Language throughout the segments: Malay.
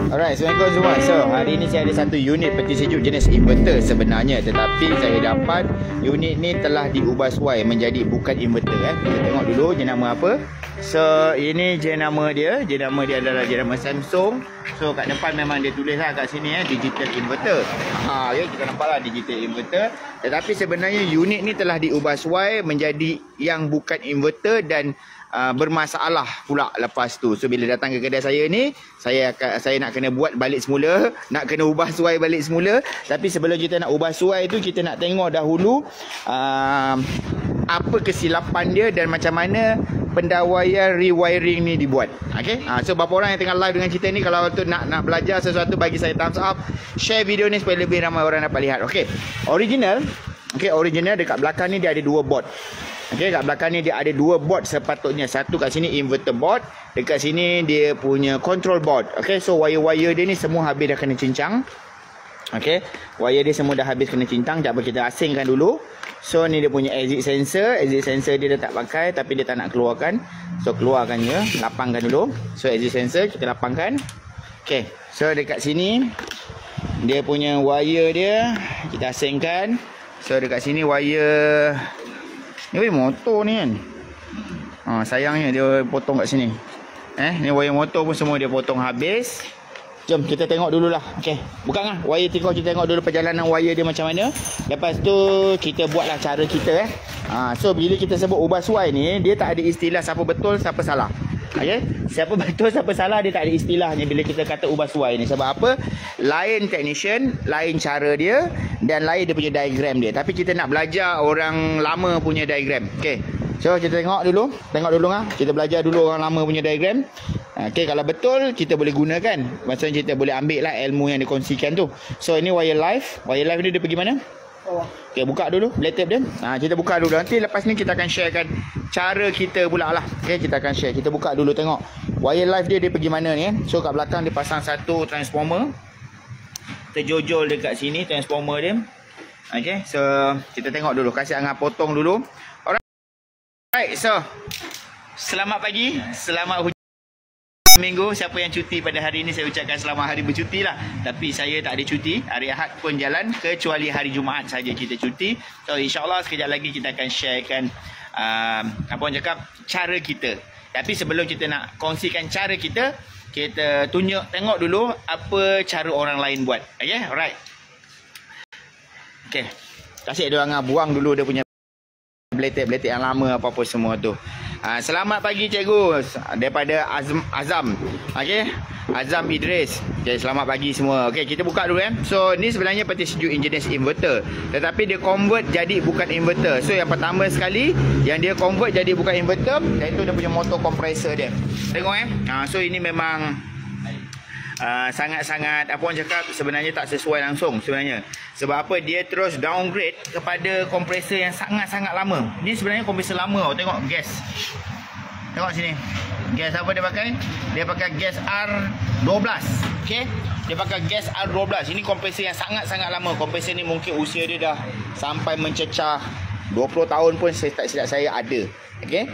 Alright, Assalamualaikum semua. So, hari ini saya ada satu unit peti sejuk jenis inverter sebenarnya, tetapi saya dapat unit ni telah diubah suai menjadi bukan inverter. Kita tengok dulu jenama apa. So, ini jenama dia. Jenama dia adalah jenama Samsung. So, kat depan memang dia tulis lah kat sini digital inverter. Okay, kita nampak lah digital inverter. Tetapi sebenarnya unit ni telah diubah suai menjadi yang bukan inverter dan bermasalah pula lepas tu. So bila datang ke kedai saya ni, saya nak kena buat balik semula, nak kena ubah suai balik semula. Tapi sebelum kita nak ubah suai tu, kita nak tengok dahulu apa kesilapan dia dan macam mana pendawaian rewiring ni dibuat. Okay, so berapa orang yang tengah live dengan kita ni, kalau tu nak belajar sesuatu, bagi saya thumbs up, share video ni supaya lebih ramai orang dapat lihat. Okay, original dekat belakang ni dia ada dua board. Okey, kat belakang ni dia ada dua board sepatutnya. Satu kat sini inverter board, dekat sini dia punya control board. Okey, so wire-wire dia ni semua habis dah kena cincang. Okey, wire dia semua dah habis kena cincang. Jap kita asingkan dulu. So ni dia punya exit sensor. Exit sensor dia tak pakai tapi dia tak nak keluarkan. So keluarkan je, lapangkan dulu. So exit sensor kita lapangkan. Okey, so dekat sini dia punya wire dia kita asingkan. So dekat sini wire ni motor ni kan. Sayangnya dia potong kat sini. Ni wire motor pun semua dia potong habis. Jom kita tengok dululah. Okey, bukalah wire tikau, kita tengok dulu perjalanan wire dia macam mana. Lepas tu kita buatlah cara kita So bila kita sebut ubah suai ni, dia tak ada istilah siapa betul siapa salah. Okey, siapa betul siapa salah dia tak ada istilahnya bila kita kata ubah suai ni. Sebab apa? Lain technician, lain cara dia dan lain dia punya diagram dia. Tapi kita nak belajar orang lama punya diagram. Okey, so kita tengok dulu kita belajar dulu orang lama punya diagram. Okey, kalau betul kita boleh gunakan. Maksudnya kita boleh ambil lah ilmu yang dikongsikan tu. So ini wire live. Wire live ni dia pergi mana? Okey, buka dulu black tape dia. Kita buka dulu. Nanti lepas ni kita akan sharekan cara kita pula lah. Okey, kita akan share. Kita buka dulu tengok wire live dia pergi mana ni. So kat belakang dia pasang satu transformer. Terjojol dekat sini transformer dia. Okey, so kita tengok dulu. Kasih Angah potong dulu. Alright, so selamat pagi, selamat minggu. Siapa yang cuti pada hari ini, saya ucapkan selamat hari bercuti lah. Tapi saya tak ada cuti. Hari Ahad pun jalan, kecuali hari Jumaat saja kita cuti. So insyaAllah sekejap lagi kita akan sharekan apa orang cakap, cara kita. Tapi sebelum kita nak kongsikan cara kita, kita tengok dulu apa cara orang lain buat. Okay, alright. Okay, kasih dia orang buang dulu dia punya bletik-bletik yang lama apa-apa semua tu. Selamat pagi cikgu daripada Azam. Okey, Azam Idris. Okey, selamat pagi semua. Okey, kita buka dulu So ni sebenarnya peti sejuk jenis inverter, tetapi dia convert jadi bukan inverter. So yang pertama sekali yang dia convert jadi bukan inverter, iaitu dia punya motor kompresor dia. Tengok so ini memang sangat-sangat apa orang cakap, sebenarnya tak sesuai langsung sebenarnya. Sebab apa? Dia terus downgrade kepada kompresor yang sangat-sangat lama. Ni sebenarnya kompresor lama. Tengok gas. Tengok sini. Gas apa dia pakai? Dia pakai gas R12. Okey. Dia pakai gas R12. Ini kompresor yang sangat-sangat lama. Kompresor ni mungkin usia dia dah sampai mencecah 20 tahun pun tak silap saya ada. Okey.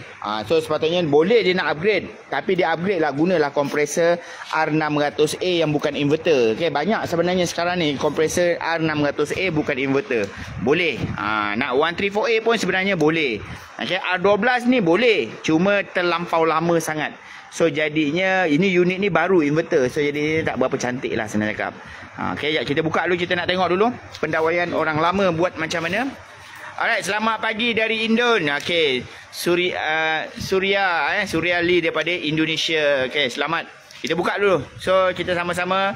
So sepatutnya boleh dia nak upgrade, tapi dia upgrade lah, gunalah kompresor R600A yang bukan inverter. Okey, banyak sebenarnya sekarang ni kompresor R600A bukan inverter. Boleh. Nak 134A pun sebenarnya boleh. Okey, R12 ni boleh, cuma terlampau lama sangat. So jadinya ini unit ni baru inverter. So jadi tak berapa cantik lah sebenarnya cakap. Okey, kita buka dulu, kita nak tengok dulu pendawaian orang lama buat macam mana. Alright, selamat pagi dari Indon. Okey, Surya Lee daripada Indonesia. Okey, selamat. Kita buka dulu. So kita sama-sama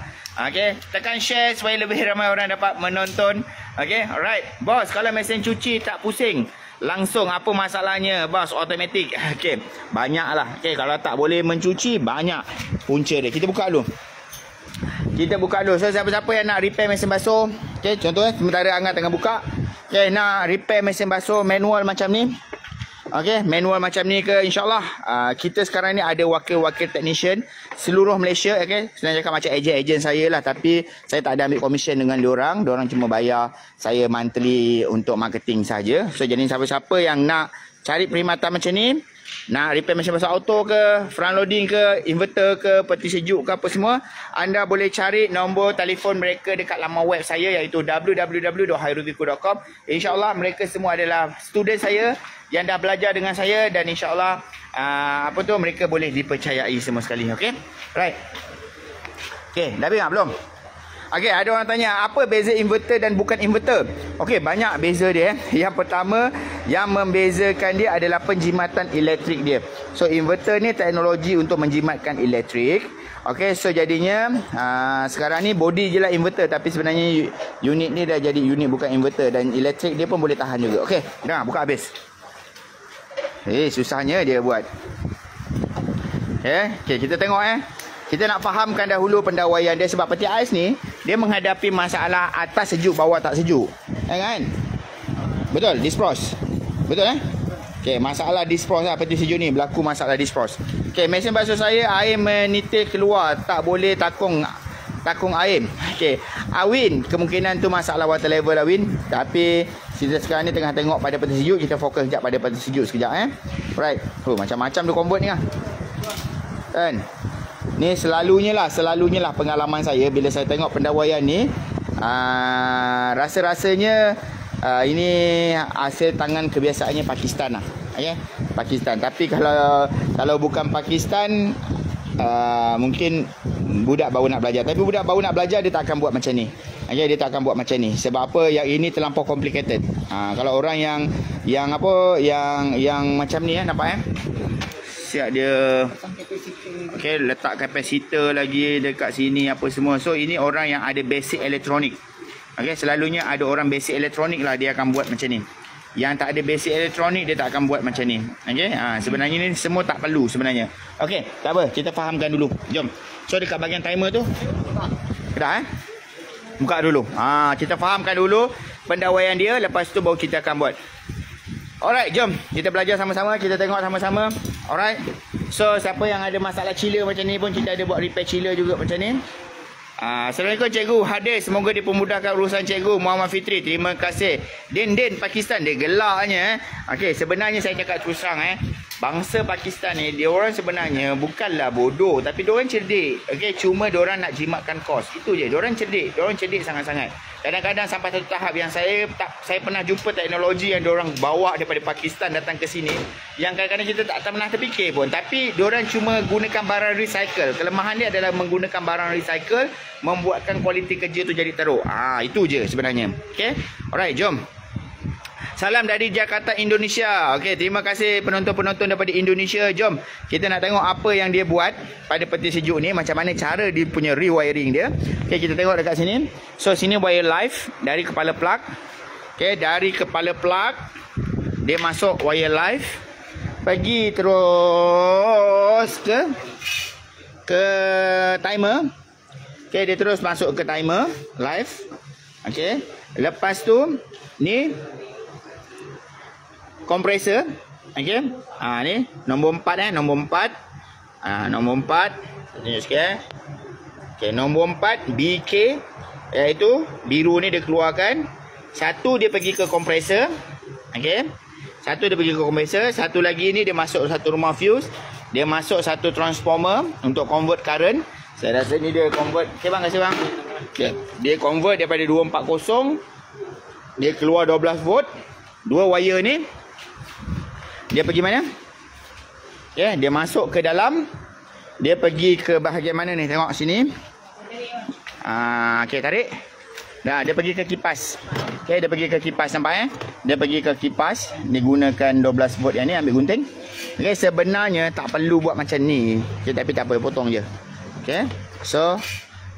tekan share supaya lebih ramai orang dapat menonton. Okey, alright. Bos, kalau mesin cuci tak pusing, langsung apa masalahnya? Bos, automatik. Okey, banyaklah. Okey, kalau tak boleh mencuci, banyak punca dia. Kita buka dulu. So siapa-siapa yang nak repair mesin basuh, okey, contoh sementara Angah tengah buka. Okay, nak repair mesin basuh manual macam ni. Okay, manual macam ni ke, insyaAllah kita sekarang ni ada wakil-wakil technician seluruh Malaysia. Okay, sebenarnya cakap macam ejen-ejen saya lah, tapi saya tak ada ambil komisen dengan diorang. Diorang cuma bayar saya monthly untuk marketing saja. So jadi siapa-siapa yang nak cari perkhidmatan macam ni, nak repair mesin basah auto ke, front loading ke, inverter ke, peti sejuk ke apa semua, anda boleh cari nombor telefon mereka dekat laman web saya iaitu www.hairuddinku.com. InsyaAllah mereka semua adalah student saya yang dah belajar dengan saya dan insyaAllah mereka boleh dipercayai semua sekali. Okay, right. Okay, dah habis tak? Belum? Okey, ada orang tanya apa beza inverter dan bukan inverter. Okey, banyak beza dia. Yang pertama, yang membezakan dia adalah penjimatan elektrik dia. So inverter ni teknologi untuk menjimatkan elektrik. Okey, so jadinya sekarang ni body je lah inverter, tapi sebenarnya unit ni dah jadi unit bukan inverter dan elektrik dia pun boleh tahan juga. Okey, dah buka habis. Susahnya dia buat. Okey, kita tengok kita nak fahamkan dahulu pendawaian dia sebab peti ais ni dia menghadapi masalah atas sejuk bawah tak sejuk. Kan? Betul, disfrost. Betul Okey, masalah disfrost lah peti sejuk ni, berlaku masalah disfrost. Okey, mesin basuh saya air menitir keluar, tak boleh takung air. Okey, Awin, kemungkinan tu masalah water level Awin, tapi kita sekarang ni tengah tengok pada peti sejuk, kita fokus sekejap pada peti sejuk sekejap Right. Macam-macam tu convert ni kan. Ni selalunya lah pengalaman saya bila saya tengok pendawaian ni, rasa-rasanya ini hasil tangan kebiasaannya Pakistan lah. Pakistan. Tapi kalau bukan Pakistan, mungkin budak baru nak belajar. Tapi budak baru nak belajar dia tak akan buat macam ni. Dia tak akan buat macam ni. Sebab apa? Yang ini terlampau complicated. Kalau orang yang macam ni nampak siap dia. Okey, letak kapasitor lagi dekat sini apa semua. So ini orang yang ada basic elektronik. Okey, selalunya ada orang basic elektronik lah dia akan buat macam ni. Yang tak ada basic elektronik dia tak akan buat macam ni. Okey, sebenarnya ni semua tak perlu sebenarnya. Okey, tak apa, kita fahamkan dulu. Jom. So dekat bahagian timer tu. Dah buka dulu. Kita fahamkan dulu pendawaian dia, lepas tu baru kita akan buat. Alright, jom kita belajar sama-sama, kita tengok sama-sama. Alright. So siapa yang ada masalah chiller macam ni pun kita ada buat repair chiller juga macam ni. Assalamualaikum Cikgu Hadis, semoga dipermudahkan urusan Cikgu. Muhammad Fitri, terima kasih. Din Pakistan, dia gelaknya Okey, sebenarnya saya cakap terus terang bangsa Pakistan ni, dia orang sebenarnya bukanlah bodoh, tapi dia orang cerdik. Okey, cuma dia orang nak jimatkan kos. Itu je, dia orang cerdik sangat-sangat. Kadang-kadang sampai satu tahap yang saya pernah jumpa teknologi yang diorang bawa daripada Pakistan datang ke sini, yang kadang-kadang kita tak pernah terfikir pun, tapi diorang cuma gunakan barang recycle. Kelemahan dia adalah menggunakan barang recycle membuatkan kualiti kerja tu jadi teruk. Itu je sebenarnya. Okey, alright, jom. Salam dari Jakarta, Indonesia. Okey, terima kasih penonton-penonton daripada Indonesia. Jom kita nak tengok apa yang dia buat pada peti sejuk ni, macam mana cara dia punya rewiring dia. Okey, kita tengok dekat sini. So sini wire live dari kepala plug. Okey, dari kepala plug dia masuk wire live, pergi terus ke timer. Okey, dia terus masuk ke timer live. Okey, lepas tu ni kompresor. Okey. Ni nombor 4 nombor 4. Nombor 4. Ni sikit. Okey, nombor 4 BK, iaitu biru ni dia keluarkan. Satu dia pergi ke kompresor. Okey. Satu dia pergi ke kompresor, satu lagi ni dia masuk satu rumah fuse. Dia masuk satu transformer untuk convert current. Saya rasa ni dia convert. Okey bang, kasih bang. Okey. Dia convert daripada 240, dia keluar 12 volt. Dua wire ni dia pergi mana? Dia masuk ke dalam. Dia pergi ke bahagian mana ni? Tengok sini. Okey, tarik. Dah, dia pergi ke kipas. Okey, dia pergi ke kipas, nampak Dia pergi ke kipas. Dia gunakan 12 volt yang ni, ambil gunting. Okey, sebenarnya tak perlu buat macam ni. Okey, tapi tak apa, potong je. Okey. So,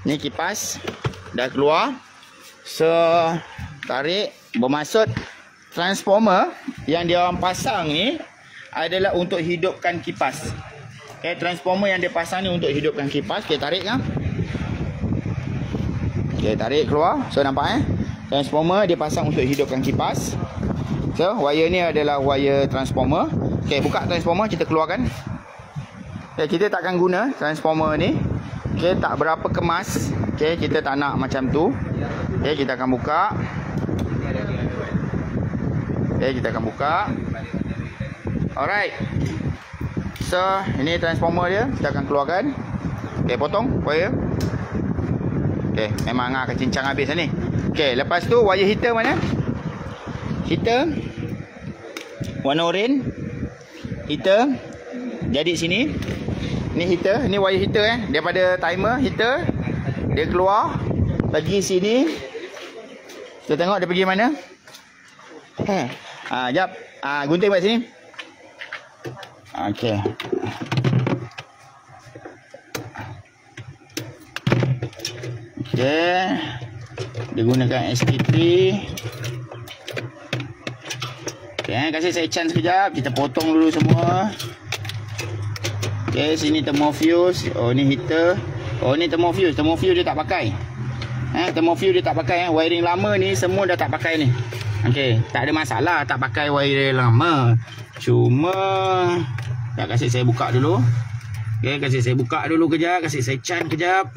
ni kipas dah keluar. So, tarik, bermaksud transformer yang dia orang pasang ni adalah untuk hidupkan kipas. Okey, transformer yang dia pasang ni untuk hidupkan kipas. Okey, tarik kan? Okey, tarik keluar. So nampak transformer dia pasang untuk hidupkan kipas. So wire ni adalah wire transformer. Okey, buka transformer, kita keluarkan. Okey, kita takkan guna transformer ni. Okey, tak berapa kemas. Okey, kita tak nak macam tu. Okey, kita akan buka. Okey, kita akan buka. Alright. So ini transformer dia, kita akan keluarkan. Okay, potong wire. Okay, memang akan cincang habis ni. Okay, lepas tu wire heater mana? Heater warna oranye. Heater jadi sini. Ni heater, ni wire heater daripada timer heater. Dia keluar pergi sini. Kita tengok dia pergi mana? Jap. Gunting kat sini. Okey. Okey. Dia gunakan ST3. Okey, kasih saya chance sekejap. Kita potong dulu semua. Okey, sini thermofuse. Oh, ni heater. Oh, ni thermofuse. Thermofuse dia tak pakai. Thermofuse dia tak pakai. Wiring lama ni semua dah tak pakai ni. Okey, tak ada masalah tak pakai wiring lama. Cuma tak, kasih saya buka dulu. Okey, kasih saya buka dulu kejap, kasih saya can kejap.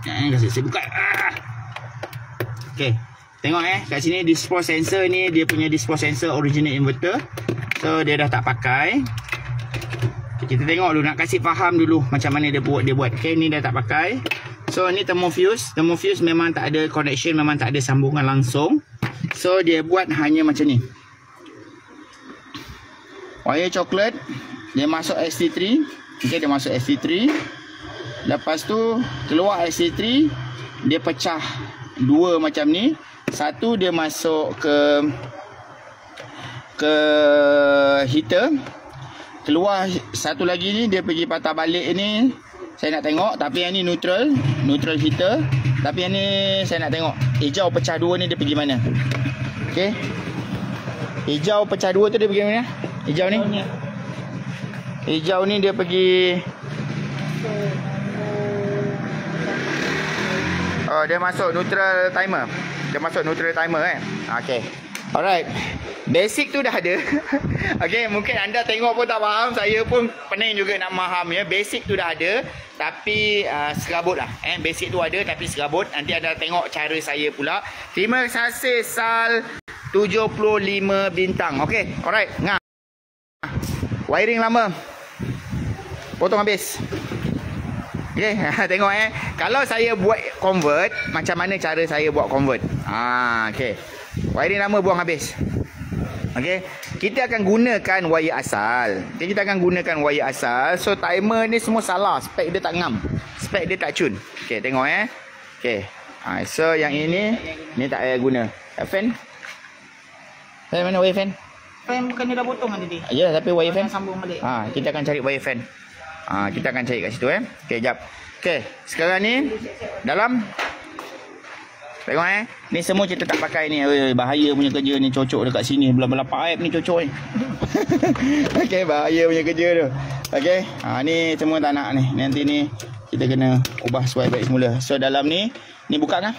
Kasih saya buka. Okey. Tengok kat sini display sensor ni, dia punya display sensor original inverter. So dia dah tak pakai. Kita tengok dulu, nak kasih faham dulu macam mana dia buat. Okay, ni dah tak pakai. So ni thermofuse. Thermofuse memang tak ada connection, memang tak ada sambungan langsung. So dia buat hanya macam ni. Wire coklat, dia masuk ST3. Okay, dia masuk ST3. Lepas tu keluar ST3, dia pecah dua macam ni. Satu dia masuk ke heater. Keluar satu lagi ni, dia pergi patah balik ni. Saya nak tengok, tapi yang ni neutral heater. Tapi yang ni saya nak tengok hijau pecah dua ni dia pergi mana. Okey. Hijau pecah dua tu dia pergi mana? Hijau ni. Hijau ni dia pergi. Oh, dia masuk neutral timer. Dia masuk neutral timer Okey. Alright. Basic tu dah ada. Okey, mungkin anda tengok pun tak faham, saya pun pening juga nak faham ya. Basic tu dah ada, tapi serabut lah. Basic tu ada tapi serabut. Nanti anda tengok cara saya pula. Terima kasih Sal 75 bintang. Okey, alright. Wiring lama. Potong habis. Okay, tengok kalau saya buat convert, macam mana cara saya buat convert. Okay. Wiring lama buang habis. Okay, kita akan gunakan wire asal. Okay, kita akan gunakan wire asal. So timer ni semua salah, spek dia tak ngam, spek dia tak cun. Okay, tengok Okay, so yang ini ni tak payah guna. Fan mana wire fan? Fan bukannya dah potong kan tadi? Ya, tapi wire fan sambung balik. Kita akan cari wire fan. Kita akan cari kat situ Okey, jap. Okey, sekarang ni dalam tengok ni semua kita tak pakai ni. Bahaya punya kerja ni, cocok dekat sini belah-belah pipe ni cocok ni. Okey, bahaya punya kerja tu. Okey, ni semua tak nak ni. Nanti ni kita kena ubah suai balik semula. So dalam ni buka kan?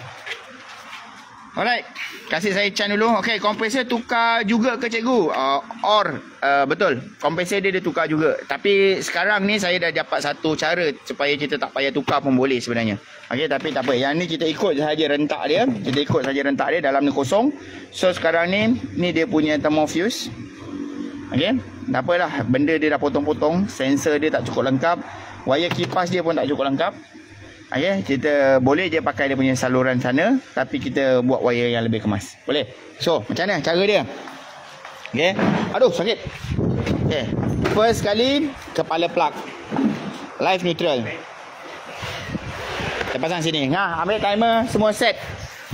Alright, kasih saya can dulu. Okey, kompresor tukar juga ke cikgu? Betul. Kompresor dia tukar juga. Tapi sekarang ni saya dah dapat satu cara supaya kita tak payah tukar pun boleh sebenarnya. Okey, tapi tak apa. Yang ni kita ikut saja rentak dia. Kita ikut saja rentak dia, dalam ni kosong. So sekarang ni dia punya thermofuse. Okey, tak apalah, benda dia dah potong-potong, sensor dia tak cukup lengkap, wire kipas dia pun tak cukup lengkap. Okay, kita boleh je pakai dia punya saluran sana, tapi kita buat wire yang lebih kemas. Boleh? So, macam mana cara dia? Okay. Aduh, sakit. Okay. First kali, kepala plug. Live neutral. Kita pasang sini. Ambil timer, semua set.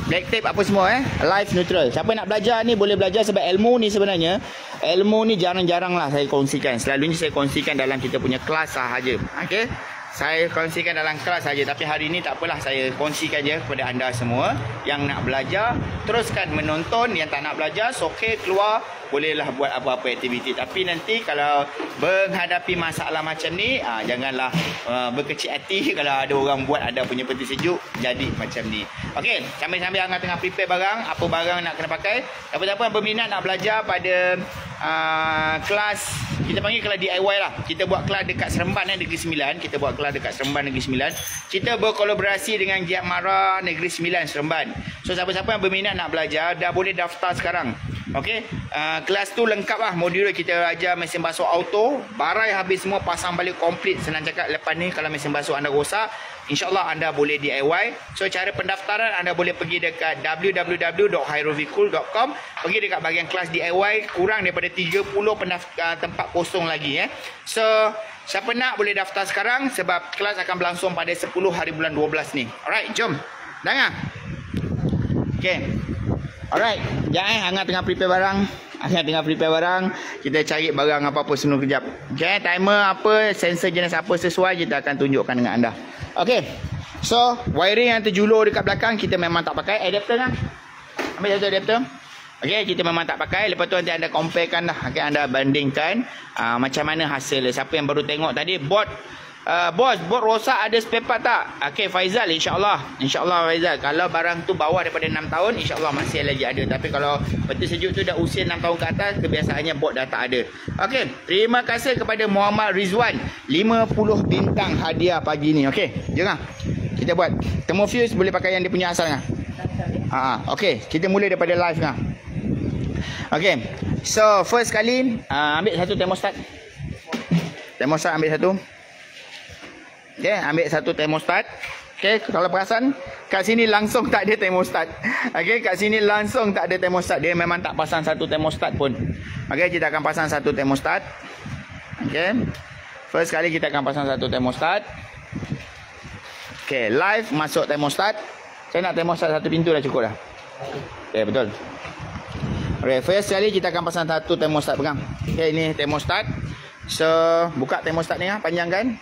Black tape apa semua Live neutral. Siapa nak belajar ni boleh belajar, sebab ilmu ni sebenarnya, ilmu ni jarang-jarang lah saya kongsikan. Selalunya saya kongsikan dalam kita punya kelas sahaja. Okay. Saya kongsikan dalam kelas saja, tapi hari ini tak apalah, saya kongsikan je kepada anda semua. Yang nak belajar, teruskan menonton. Yang tak nak belajar, okey, keluar, bolehlah buat apa-apa aktiviti. Tapi nanti kalau menghadapi masalah macam ni, janganlah berkecil hati kalau ada orang buat ada punya peti sejuk jadi macam ni. Okey, sambil-sambil Angah tengah prepare barang, apa barang nak kena pakai. Siapa-siapa yang berminat nak belajar pada kelas, kita panggil kelas DIY lah. Kita buat kelas dekat Seremban Negeri Sembilan. Kita buat kelas dekat Seremban Negeri Sembilan. Kita berkolaborasi dengan Giat Mara Negeri Sembilan Seremban. So siapa-siapa yang berminat nak belajar, dah boleh daftar sekarang. Okey, kelas tu lengkap lah. Modul kita ajar mesin basuh auto. Barai habis semua, pasang balik komplit. Senang cakap, lepas ni kalau mesin basuh anda rosak, InsyaAllah anda boleh DIY. So cara pendaftaran anda boleh pergi dekat www.hyrolvehicle.com. Pergi dekat bahagian kelas DIY. Kurang daripada 30 tempat kosong lagi. So siapa nak boleh daftar sekarang, sebab kelas akan berlangsung pada 10 hari bulan 12 ni. Alright, jom. Dengar. Okay. Alright, jangan Angah tengah prepare barang. Angah tengah prepare barang. Kita cari barang apa-apa semua kejap. Okay, timer apa, sensor jenis apa sesuai, kita akan tunjukkan dengan anda. Okay, so wiring yang terjulur dekat belakang kita memang tak pakai. Adapter kan? Ambil satu adapter. Okay, kita memang tak pakai. Lepas tu nanti anda comparekan dah. Okay, anda bandingkan macam mana hasil. Siapa yang baru tengok tadi, board bos, board rosak ada spare part tak? Okey, Faizal, insyaAllah Faizal. Kalau barang tu bawah daripada 6 tahun, insyaAllah masih lagi ada. Tapi kalau betul sejuk tu dah usia 6 tahun ke atas, kebiasaannya board dah tak ada. Okey, terima kasih kepada Muhammad Rizwan, 50 bintang hadiah pagi ni. Okey, jom lah. Kita buat thermofuse, boleh pakai yang dia punya asal kan? Okey, kita mula daripada live kan. Okey, so first kali ambil satu thermostat. Thermostat ambil satu. Okay, ambil satu thermostat. Okay, kalau perasan kat sini langsung tak ada thermostat. Okay, kat sini langsung tak ada thermostat. Dia memang tak pasang satu thermostat pun. Okay, kita akan pasang satu thermostat. Okay, first kali kita akan pasang satu thermostat. Okay, live masuk thermostat. Saya nak thermostat satu pintu dah cukup dah. Okay, betul. Okay, first kali kita akan pasang satu thermostat, pegang. Okay, ini thermostat. So, buka thermostat ni lah, panjangkan.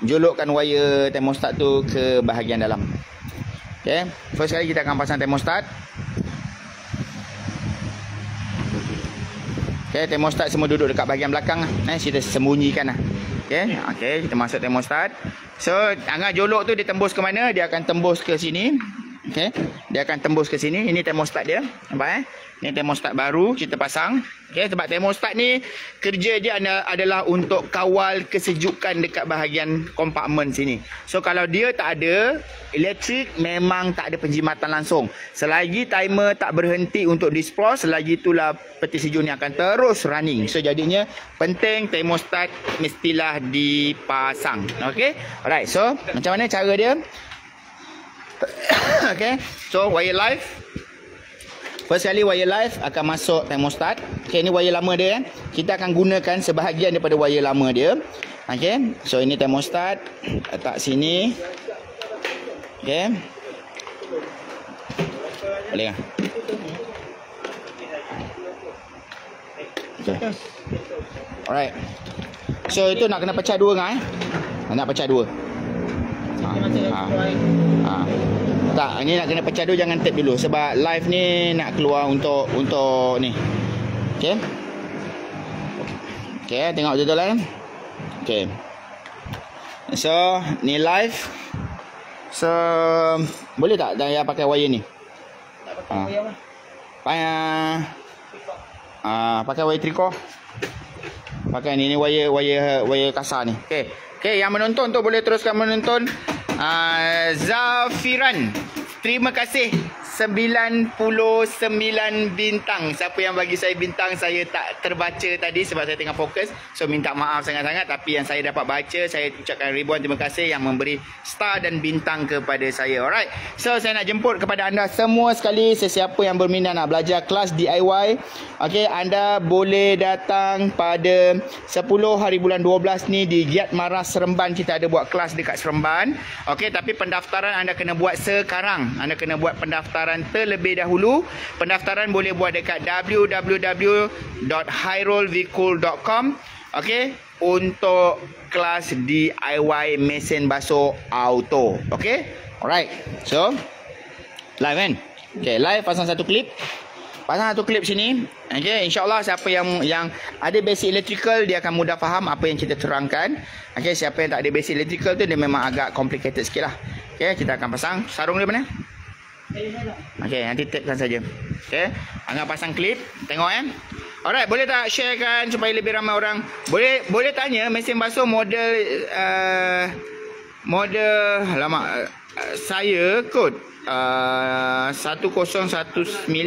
Jolokkan wire thermostat tu ke bahagian dalam. Okay, first kali kita akan pasang thermostat. Okay, thermostat semua duduk dekat bahagian belakang lah. Kita sembunyikan lah. Okay, okay, kita masuk thermostat. So, Angah jolok tu dia tembus ke mana? Dia akan tembus ke sini. Okay, dia akan tembus ke sini. Ini thermostat dia. Nampak Ini thermostat baru kita pasang. Okay, sebab thermostat ni kerja dia adalah untuk kawal kesejukan dekat bahagian kompartmen sini. So kalau dia tak ada elektrik, memang tak ada penjimatan langsung. Selagi timer tak berhenti untuk dispros, selagi itulah peti sejuk ni akan terus running. So jadinya penting thermostat mestilah dipasang. Okay, alright. So macam mana cara dia? Okay, so wire live. First kali wire live akan masuk thermostat. Okay, ini wire lama dia kan. Kita akan gunakan sebahagian daripada wire lama dia. Okay, so ini thermostat. Letak sini. Okay, boleh kan? Okay, alright. So itu nak kena pecah dua kan? Nak pecah dua. Tak, ini nak kena pecah dulu, jangan tap dulu sebab live ni nak keluar untuk ni. Okey. Okey, tengok betul lah kan. Okey. So, ni live. So, boleh tak saya pakai wire ni? Tak pakai wire apa? Pakai wire triko. Pakai ni wire kasar ni. Okey. Okey, yang menonton tu boleh teruskan menonton. Zafiran, terima kasih 99 bintang. Siapa yang bagi saya bintang, saya tak terbaca tadi sebab saya tengah fokus. So minta maaf sangat-sangat. Tapi yang saya dapat baca, saya ucapkan ribuan terima kasih yang memberi star dan bintang kepada saya. Alright, so saya nak jemput kepada anda semua sekali, sesiapa yang berminat nak belajar kelas DIY. Okay, anda boleh datang pada 10 hari bulan 12 ni di Giat Maras Seremban. Kita ada buat kelas dekat Seremban. Okay, tapi pendaftaran anda kena buat sekarang. Anda kena buat pendaftaran terlebih dahulu. Pendaftaran boleh buat dekat www.hyrolvehicle.com. Okey, untuk kelas DIY mesin basuh auto. Okey, alright. So live kan? Okey, live pasang satu klip. Pasang satu klip sini. Okey, insya-Allah siapa yang ada basic electrical, dia akan mudah faham apa yang kita terangkan. Okey, siapa yang tak ada basic electrical tu dia memang agak complicated sikit lah. Okey, kita akan pasang sarung dia mana? Okey, nanti tapekan saja. Okey, Angah pasang klip. Tengok Alright, boleh tak sharekan supaya lebih ramai orang? Boleh tanya mesin basuh model saya kod 1019 10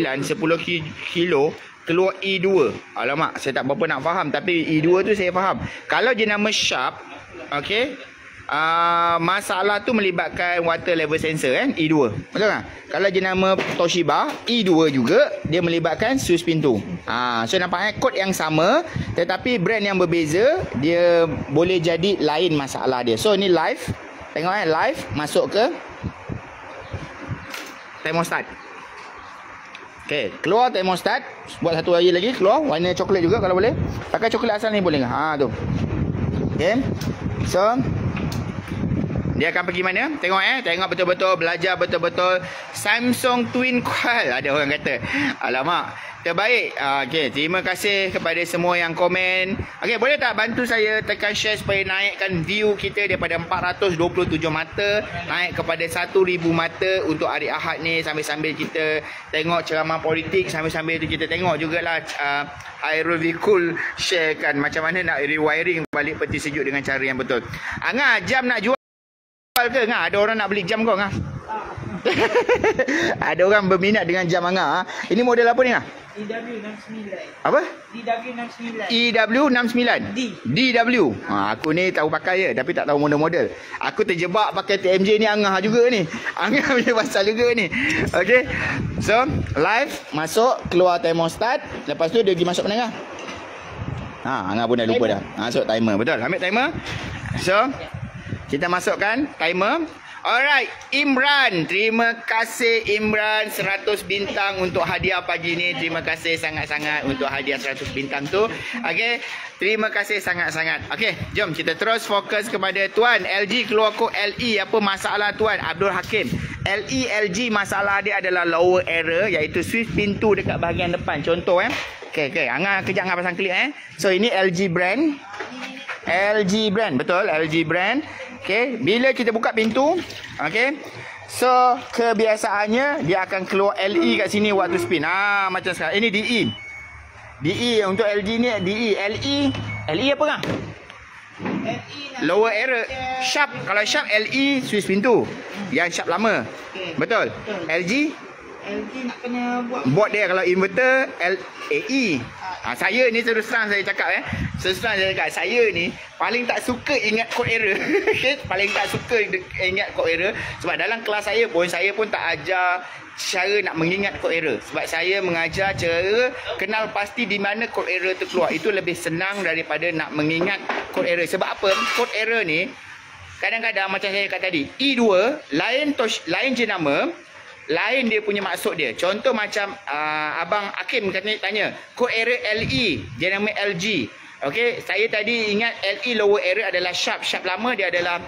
kilo keluar E2. Alamak, saya tak berapa nak faham, tapi E2 tu saya faham. Kalau jenama Sharp, okey, masalah tu melibatkan water level sensor kan, E2. Betul tak? Kalau jenama Toshiba, E2 juga dia melibatkan suis pintu. So nampak kod yang sama tetapi brand yang berbeza, dia boleh jadi lain masalah dia. So ni live. Tengok live masuk ke thermostat. Okey, keluar thermostat. Buat satu lagi keluar warna coklat juga kalau boleh. Pakai coklat asal ni boleh ke? Tu. Okey. So dia akan pergi mana? Tengok tengok betul-betul, belajar betul-betul. Samsung Twin Coil ada orang kata. Alamak, terbaik. Okey, terima kasih kepada semua yang komen. Okey, boleh tak bantu saya tekan share supaya naikkan view kita daripada 427 mata naik kepada 1000 mata untuk hari Ahad ni, sambil-sambil kita tengok ceramah politik, sambil-sambil tu kita tengok jugalah Hairul Vikul sharekan macam mana nak rewiring balik peti sejuk dengan cara yang betul. Angah, jam nak jual ke Ngah? Ada orang nak beli jam kau Ngah? Ada orang berminat dengan jam Angah. Ini model apa ni Ngah? DW69. Apa? DW69. EW69. D. DW. Aku ni tahu pakai je tapi tak tahu model-model. Aku terjebak pakai TMJ ni Angah juga ni. Angah punya pasal juga ni. Okey. So, live masuk, keluar thermostat, lepas tu dia pergi masuk mana Angah? Angah pun dah lupa dah. Masuk timer. Betul. Ambil timer. So, kita masukkan timer. Alright, Imran. Terima kasih Imran 100 bintang untuk hadiah pagi ni. Terima kasih sangat-sangat untuk hadiah 100 bintang tu. Okey, terima kasih sangat-sangat. Okey, jom kita terus fokus kepada Tuan. LG keluar kod LE. Apa masalah Tuan? Abdul Hakim. LG masalah dia adalah lower error, iaitu switch pintu dekat bahagian depan. Contoh Okey, Angah kejap Angah pasang klip So ini LG brand. LG brand, betul, LG brand. Okey, bila kita buka pintu, okey. So, kebiasaannya dia akan keluar LE kat sini waktu spin. Macam sekarang. Ini DE. DE untuk LG ni DE. LE apa kan? Lower error. Sharp, kalau Sharp LE switch pintu. Yang Sharp lama. Betul. LG nak kena buat dia kalau inverter LAE. Saya ni terus terang saya cakap terus terang saya cakap, saya ni paling tak suka ingat kod error. Paling tak suka ingat kod error sebab dalam kelas saya pun tak ajar cara nak mengingat kod error. Sebab saya mengajar cara kenal pasti di mana kod error tu keluar. Itu lebih senang daripada nak mengingat kod error. Sebab apa? Kod error ni kadang-kadang macam saya cakap tadi, E2 lain jenama, lain dia punya maksud dia. Contoh macam Abang Hakim katanya tanya kod error LE, dia nama LG. Okey, saya tadi ingat LE lower error adalah Sharp. Sharp lama dia adalah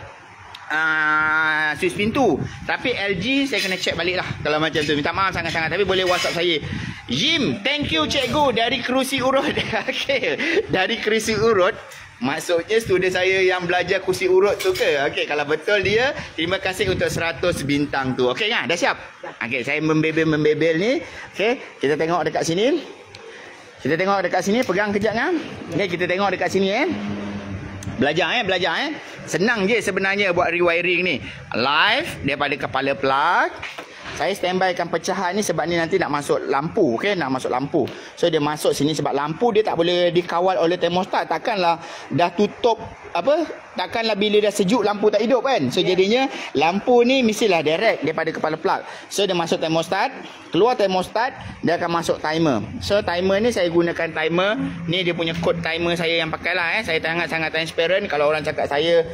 switch pintu. Tapi LG saya kena check balik lah kalau macam tu. Minta maaf sangat-sangat, tapi boleh WhatsApp saya. Jim, thank you cikgu dari Kerusi Urut. Okey, dari Kerusi Urut. Maksudnya student saya yang belajar kursi urut tu ke? Okey, kalau betul dia, terima kasih untuk 100 bintang tu. Okey kan? Dah siap? Okey, saya membebel ni. Okey, kita tengok dekat sini. Pegang kejap kan? Okey, kita tengok dekat sini Belajar Senang je sebenarnya buat rewiring ni. Live daripada kepala plug. Saya standbykan pecahan ni sebab ni nanti nak masuk lampu, okey, nak masuk lampu. So dia masuk sini sebab lampu dia tak boleh dikawal oleh thermostat. Takkanlah dah tutup takkanlah bila dah sejuk lampu tak hidup kan. So jadinya lampu ni mestilah direct daripada kepala plug. So dia masuk thermostat, keluar thermostat, dia akan masuk timer. So timer ni saya gunakan timer. Ni dia punya kod timer saya yang pakailah Saya sangat transparent. Kalau orang cakap saya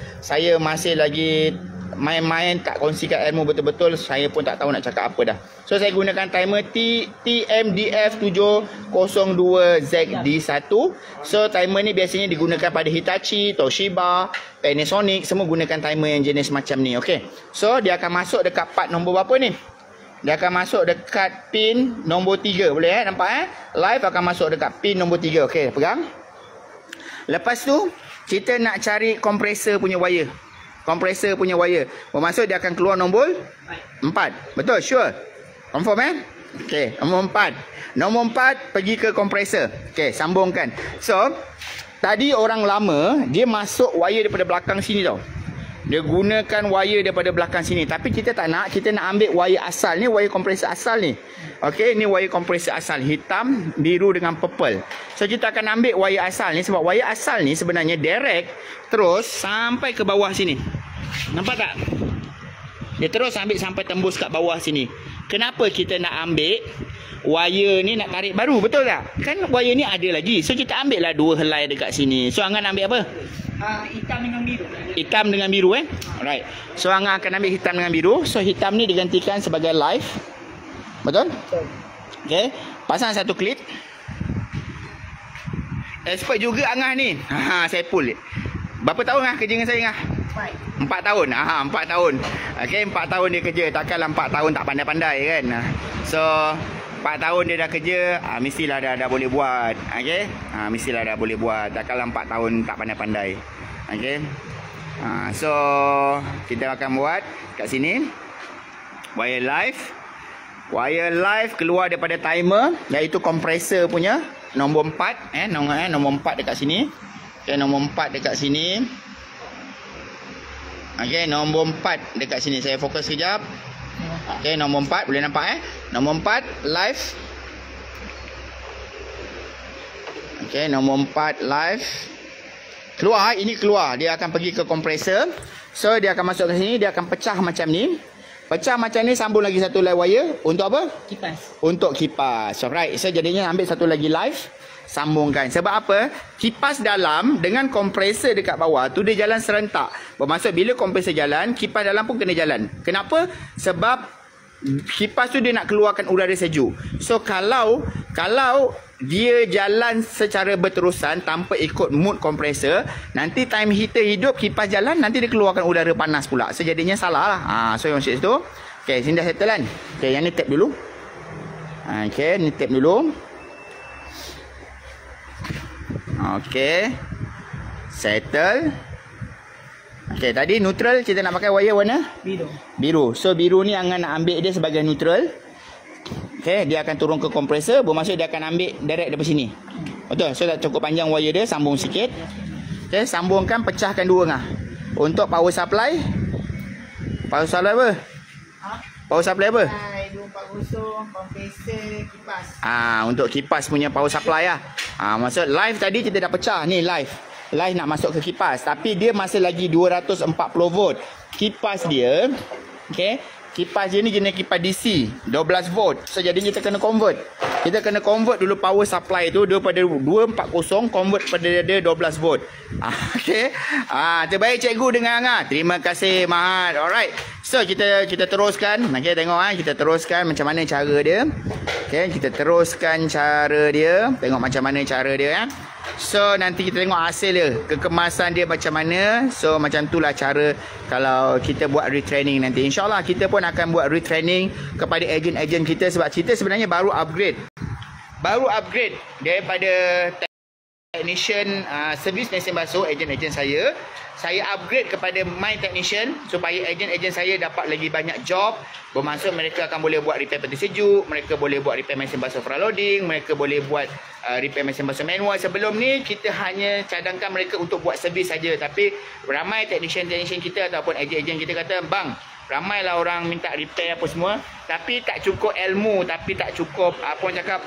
masih lagi main-main tak kongsikan ilmu betul-betul, saya pun tak tahu nak cakap apa dah. So saya gunakan timer TMDF702ZD1. So timer ni biasanya digunakan pada Hitachi, Toshiba, Panasonic, semua gunakan timer yang jenis macam ni. Okey. So dia akan masuk dekat part nombor berapa ni? Dia akan masuk dekat pin nombor 3. Boleh nampak Live akan masuk dekat pin nombor 3. Okey, pegang. Lepas tu kita nak cari kompresor punya wire. Bermaksud dia akan keluar nombor 4. Betul? Sure? Confirm Okey, nombor 4. Nombor 4 pergi ke kompresor. Okey, sambungkan. So, tadi orang lama dia masuk wire daripada belakang sini tau. Dia gunakan wire daripada belakang sini. Tapi kita tak nak. Kita nak ambil wire asal ni. Wire kompresor asal ni. Okey, ni wire kompresor asal. Hitam, biru dengan purple. So, kita akan ambil wire asal ni. Sebab wire asal ni sebenarnya direct terus sampai ke bawah sini. Nampak tak? Dia terus ambil sampai tembus kat bawah sini. Kenapa kita nak ambil wire ni nak tarik baru? Betul tak? Kan wire ni ada lagi. So kita ambil lah 2 helai dekat sini. So Angan ambil apa? Hitam dengan biru. Hitam dengan biru Alright. So Angan akan ambil hitam dengan biru. So hitam ni digantikan sebagai live. Betul? Okay. Pasang satu klip. Expert juga Angah ni. Saya pull. Berapa tahun kerja dengan saya Angah? 4 tahun. 4 tahun. Okey, 4 tahun dia kerja. Takkanlah 4 tahun tak pandai-pandai kan. So 4 tahun dia dah kerja, mestilah dah boleh buat. Okey. Mestilah dah boleh buat. Takkanlah 4 tahun tak pandai-pandai. Okey. So kita akan buat kat sini. Wire live. Wire live keluar daripada timer, iaitu kompresor punya nombor 4 nombor 4 dekat sini. Okey, nombor 4 dekat sini. Okey, nombor 4 dekat sini. Saya fokus sekejap. Okey, nombor 4 boleh nampak Nombor 4 live. Okey, nombor 4 live. Keluar, ini keluar. Dia akan pergi ke kompresor. So dia akan masuk ke sini, dia akan pecah macam ni. Pecah macam ni, sambung lagi satu live wire untuk apa? Kipas. Untuk kipas. Alright. So jadinya ambil satu lagi live, sambungkan. Sebab apa? Kipas dalam dengan kompresor dekat bawah tu dia jalan serentak. Bermaksud bila kompresor jalan, kipas dalam pun kena jalan. Kenapa? Sebab kipas tu dia nak keluarkan udara sejuk. So kalau dia jalan secara berterusan tanpa ikut mood kompresor, nanti time heater hidup, kipas jalan, nanti dia keluarkan udara panas pula. So jadinya salah lah. So yang maksud itu. Okay, sini dah settle kan? Okay, yang ni tap dulu. Okay, ni tap dulu. Okay, settle. Okay, tadi neutral kita nak pakai wire warna biru. So biru ni Angan nak ambil dia sebagai neutral. Okay, dia akan turun ke kompresor. Bermaksud dia akan ambil direct daripada sini. Betul. So tak cukup panjang wire dia, sambung sikit. Okay, sambungkan, pecahkan dua ngah. Untuk power supply. Power supply apa? Power supply apa? 240 kompresor kipas. Untuk kipas punya power supply lah. Maksud live tadi kita dah pecah. Ni live. Live nak masuk ke kipas. Tapi dia masih lagi 240 volt. Kipas dia, okay, kipas dia ni jenis kipas DC 12 volt. So jadinya kita kena convert. Kita kena convert dulu power supply tu daripada 240 convert pada dia 12 volt. Okey. Terbaik cikgu dengan Angah. Terima kasih Mahat. Alright. So kita teruskan. Okey, tengok kita teruskan macam mana cara dia. Okey, kita teruskan cara dia. Tengok macam mana cara dia So nanti kita tengok hasil dia, kekemasan dia macam mana. So macam itulah cara kalau kita buat retraining nanti. InsyaAllah kita pun akan buat retraining kepada ejen-ejen kita. Sebab kita sebenarnya baru upgrade daripada technician servis mesin basuh ejen-ejen saya. Saya upgrade kepada my technician supaya ejen-ejen saya dapat lagi banyak job. Bermaksud mereka akan boleh buat repair peti sejuk, mereka boleh buat repair mesin basuh front-loading, mereka boleh buat repair mesin basuh manual. Sebelum ni kita hanya cadangkan mereka untuk buat servis saja. Tapi ramai technician kita ataupun ejen-ejen kita kata, "Bang, ramailah orang minta repair apa semua, tapi tak cukup ilmu, tapi tak cukup apa orang cakap,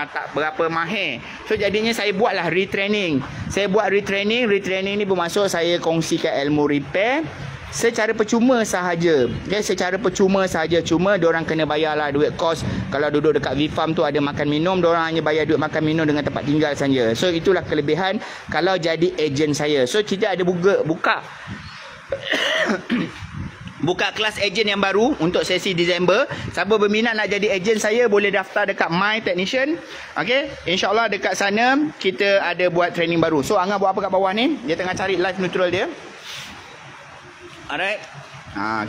tak berapa mahir." So jadinya saya buatlah retraining. Saya buat retraining ni bermaksud saya kongsikan ilmu repair secara percuma sahaja. Okay, secara percuma sahaja. Cuma diorang kena bayarlah duit kos. Kalau duduk dekat V-Farm tu ada makan minum, diorang hanya bayar duit makan minum dengan tempat tinggal saja. So itulah kelebihan kalau jadi ejen saya. So kita ada buka kelas ejen yang baru untuk sesi Disember. Siapa berminat nak jadi ejen saya boleh daftar dekat My Technician. Okey, insya-Allah dekat sana kita ada buat training baru. So Angah buat apa kat bawah ni? Dia tengah cari live neutral dia. Alright.